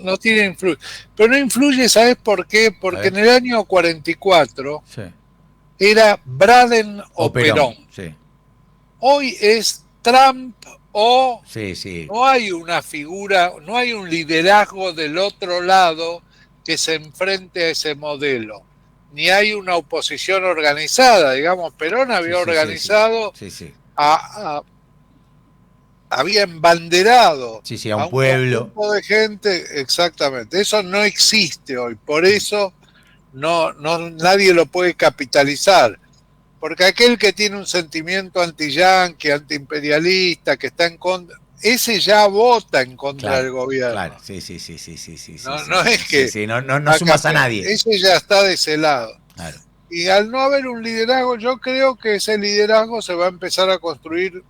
No tiene influencia. Pero no influye, ¿sabes por qué? Porque en el año 44 era Braden o Perón. Sí. Hoy es Trump o sí. No hay una figura, no hay un liderazgo del otro lado que se enfrente a ese modelo, ni hay una oposición organizada. Digamos, Perón había organizado había embanderado Sí, a un pueblo. Grupo de gente, exactamente. Eso no existe hoy, por eso nadie lo puede capitalizar. Porque aquel que tiene un sentimiento anti-yanqui, anti-imperialista, que está en contra, ese ya vota en contra del gobierno. Claro, sí. No es que no sumas a nadie. Ese ya está de ese lado. Claro. Y al no haber un liderazgo, yo creo que ese liderazgo se va a empezar a construir.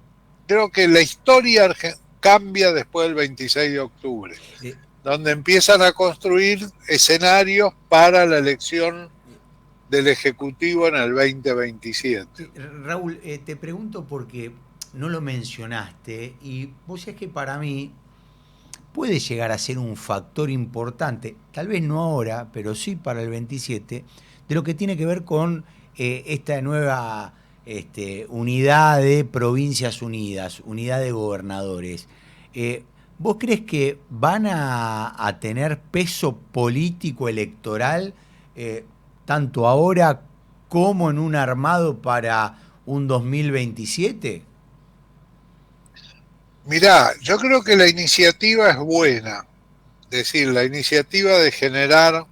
Creo que la historia cambia después del 26 de octubre, donde empiezan a construir escenarios para la elección del Ejecutivo en el 2027. Raúl, te pregunto porque no lo mencionaste y vos sabés que para mí puede llegar a ser un factor importante, tal vez no ahora, pero sí para el 27, de lo que tiene que ver con esta nueva unidad de provincias unidas, unidad de gobernadores. ¿Vos crees que van a tener peso político electoral tanto ahora como en un armado para un 2027? Mirá, yo creo que la iniciativa es buena. Es decir, la iniciativa de generar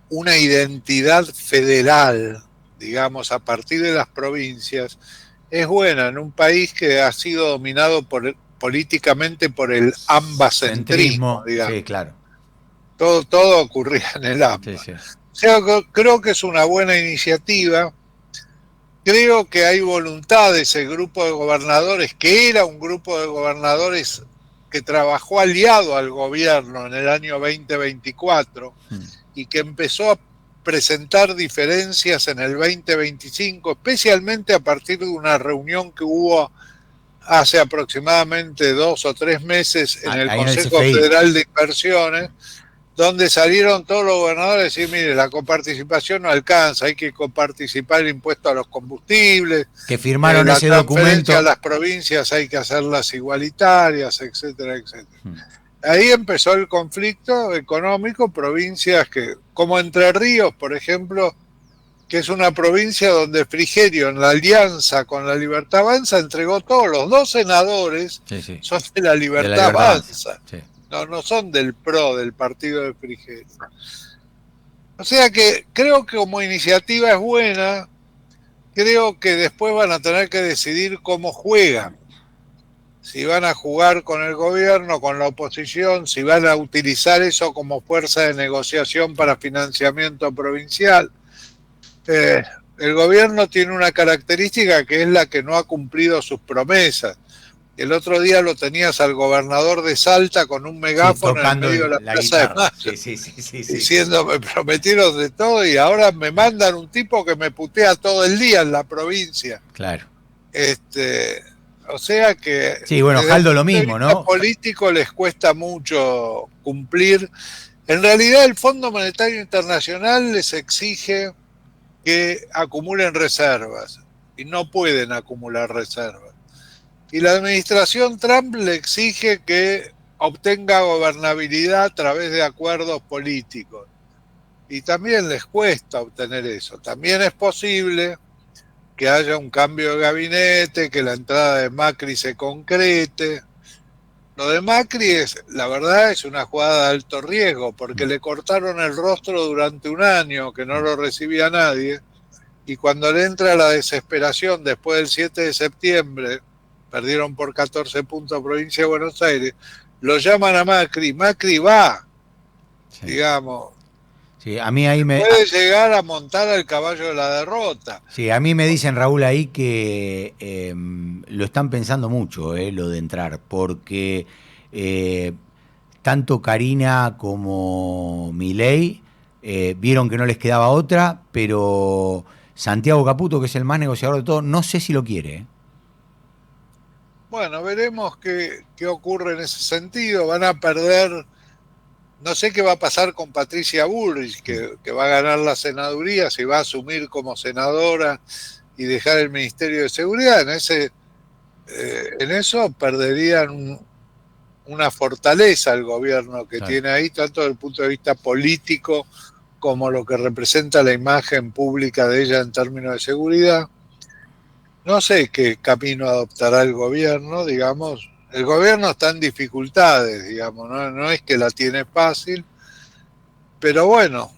una identidad federal, digamos, a partir de las provincias, es buena en un país que ha sido dominado políticamente por el ambacentrismo, digamos. Sí, claro. Todo ocurría en el AMBA. Sí. O sea, creo que es una buena iniciativa. Creo que hay voluntad de ese grupo de gobernadores, que era un grupo de gobernadores que trabajó aliado al gobierno en el año 2024 y que empezó a presentar diferencias en el 2025, especialmente a partir de una reunión que hubo hace aproximadamente 2 o 3 meses en el Consejo Federal de Inversiones, donde salieron todos los gobernadores a decir, mire, la coparticipación no alcanza, hay que coparticipar el impuesto a los combustibles, que firmaron ese documento. A las provincias hay que hacerlas igualitarias, etcétera, etcétera. Ahí empezó el conflicto económico, provincias que, como Entre Ríos, por ejemplo, que es una provincia donde Frigerio, en la alianza con la Libertad Avanza, entregó todos los 2 senadores, son de la Libertad Avanza. Sí. No son del PRO, del partido de Frigerio. O sea que creo que como iniciativa es buena, creo que después van a tener que decidir cómo juegan. Si van a jugar con el gobierno, con la oposición, si van a utilizar eso como fuerza de negociación para financiamiento provincial. El gobierno tiene una característica que es la que no ha cumplido sus promesas. El otro día lo tenías al gobernador de Salta con un megáfono en medio de la Plaza de Mayo, diciendo, me prometieron de todo y ahora me mandan un tipo que me putea todo el día en la provincia. Claro. O sea que... Sí, bueno, Jaldo lo mismo, ¿no? A los políticos les cuesta mucho cumplir. En realidad el Fondo Monetario Internacional les exige que acumulen reservas y no pueden acumular reservas. Y la administración Trump le exige que obtenga gobernabilidad a través de acuerdos políticos. Y también les cuesta obtener eso. También es posible que haya un cambio de gabinete, que la entrada de Macri se concrete. Lo de Macri la verdad es una jugada de alto riesgo, porque le cortaron el rostro durante un año, que no lo recibía nadie, y cuando le entra la desesperación después del 7 de septiembre, perdieron por 14 puntos a Provincia de Buenos Aires, lo llaman a Macri va, digamos. Sí, a mí ahí puede llegar a montar al caballo de la derrota. Sí, a mí me dicen, Raúl, ahí que lo están pensando mucho, lo de entrar, porque tanto Karina como Milei vieron que no les quedaba otra, pero Santiago Caputo, que es el más negociador de todo, no sé si lo quiere. Bueno, veremos qué ocurre en ese sentido. Van a perder, no sé qué va a pasar con Patricia Bullrich, que va a ganar la senaduría, si va a asumir como senadora y dejar el Ministerio de Seguridad. En eso perderían una fortaleza el gobierno que tiene ahí, tanto desde el punto de vista político como lo que representa la imagen pública de ella en términos de seguridad. No sé qué camino adoptará el gobierno, digamos. El gobierno está en dificultades, digamos, no es que la tiene fácil, pero bueno,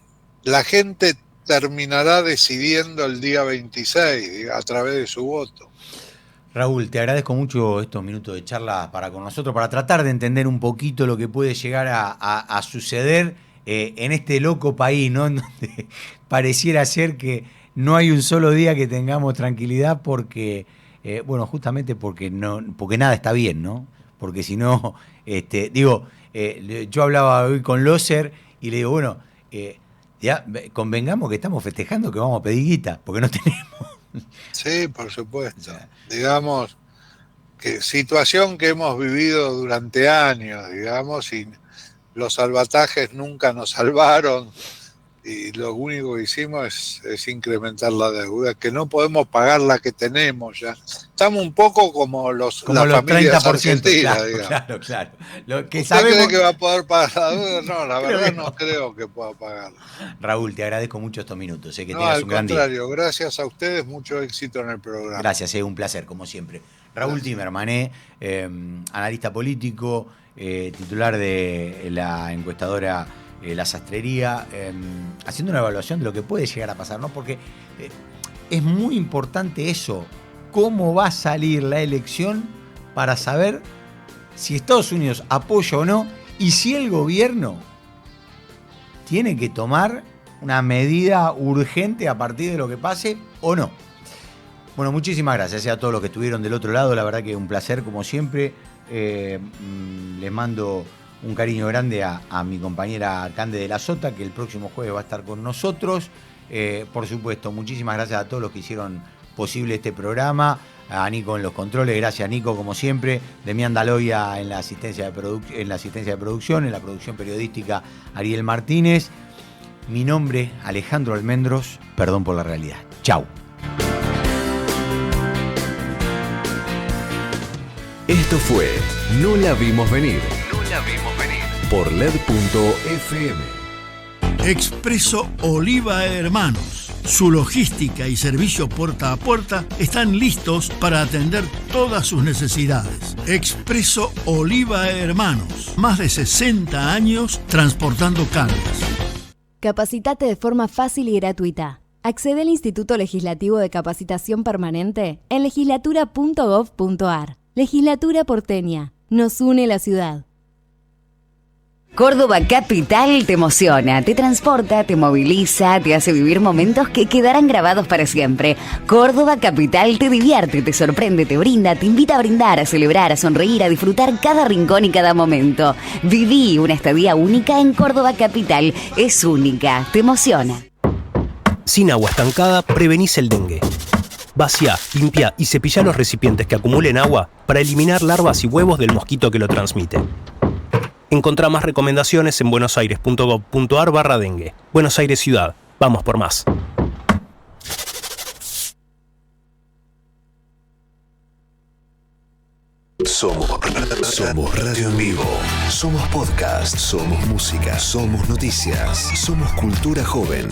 la gente terminará decidiendo el día 26 a través de su voto. Raúl, te agradezco mucho estos minutos de charla para con nosotros, para tratar de entender un poquito lo que puede llegar a suceder en este loco país, ¿no? En donde pareciera ser que no hay un solo día que tengamos tranquilidad porque, bueno, justamente porque nada está bien, ¿no? Porque si no, yo hablaba hoy con Loser y le digo, bueno, ya convengamos que estamos festejando que vamos a pedir guita, porque no tenemos. Sí, por supuesto. Digamos, que situación que hemos vivido durante años, digamos, y los salvatajes nunca nos salvaron, y lo único que hicimos es incrementar la deuda, que no podemos pagar la que tenemos ya. Estamos un poco como las familias 30%, argentinas, claro, claro. Lo que ¿Usted sabemos... cree que va a poder pagar la deuda? No, la verdad no creo que pueda pagarla. Raúl, te agradezco mucho estos minutos. Sé que No, tengas al un gran día. contrario, gracias a ustedes, mucho éxito en el programa. Gracias, un placer, como siempre. Raúl Timerman, analista político, titular de la encuestadora La Sastrería, haciendo una evaluación de lo que puede llegar a pasar, ¿no? Porque es muy importante eso, cómo va a salir la elección para saber si Estados Unidos apoya o no y si el gobierno tiene que tomar una medida urgente a partir de lo que pase o no. Bueno, muchísimas gracias a todos los que estuvieron del otro lado, la verdad que un placer como siempre. Les mando un cariño grande a mi compañera Cande de la Sota, que el próximo jueves va a estar con nosotros. Por supuesto, muchísimas gracias a todos los que hicieron posible este programa. A Nico en los controles, gracias Nico como siempre. Demián Daloya en la asistencia de producción, en la producción periodística Ariel Martínez. Mi nombre, Alejandro Almendros, perdón por la realidad. Chau. Esto fue No la vimos venir. Por LED.fm. Expreso Oliva Hermanos. Su logística y servicio puerta a puerta están listos para atender todas sus necesidades. Expreso Oliva Hermanos. Más de 60 años transportando cargas. Capacitate de forma fácil y gratuita. Accede al Instituto Legislativo de Capacitación Permanente en legislatura.gov.ar. Legislatura porteña. Nos une la ciudad. Córdoba Capital te emociona, te transporta, te moviliza, te hace vivir momentos que quedarán grabados para siempre. Córdoba Capital te divierte, te sorprende, te brinda, te invita a brindar, a celebrar, a sonreír, a disfrutar cada rincón y cada momento. Viví una estadía única en Córdoba Capital. Es única, te emociona. Sin agua estancada, prevenís el dengue. Vacía, limpia y cepilla los recipientes que acumulen agua para eliminar larvas y huevos del mosquito que lo transmite. Encontrá más recomendaciones en buenosaires.gov.ar/dengue. Buenos Aires Ciudad. Vamos por más. Somos radio en vivo. Somos podcast. Somos música. Somos noticias. Somos cultura joven.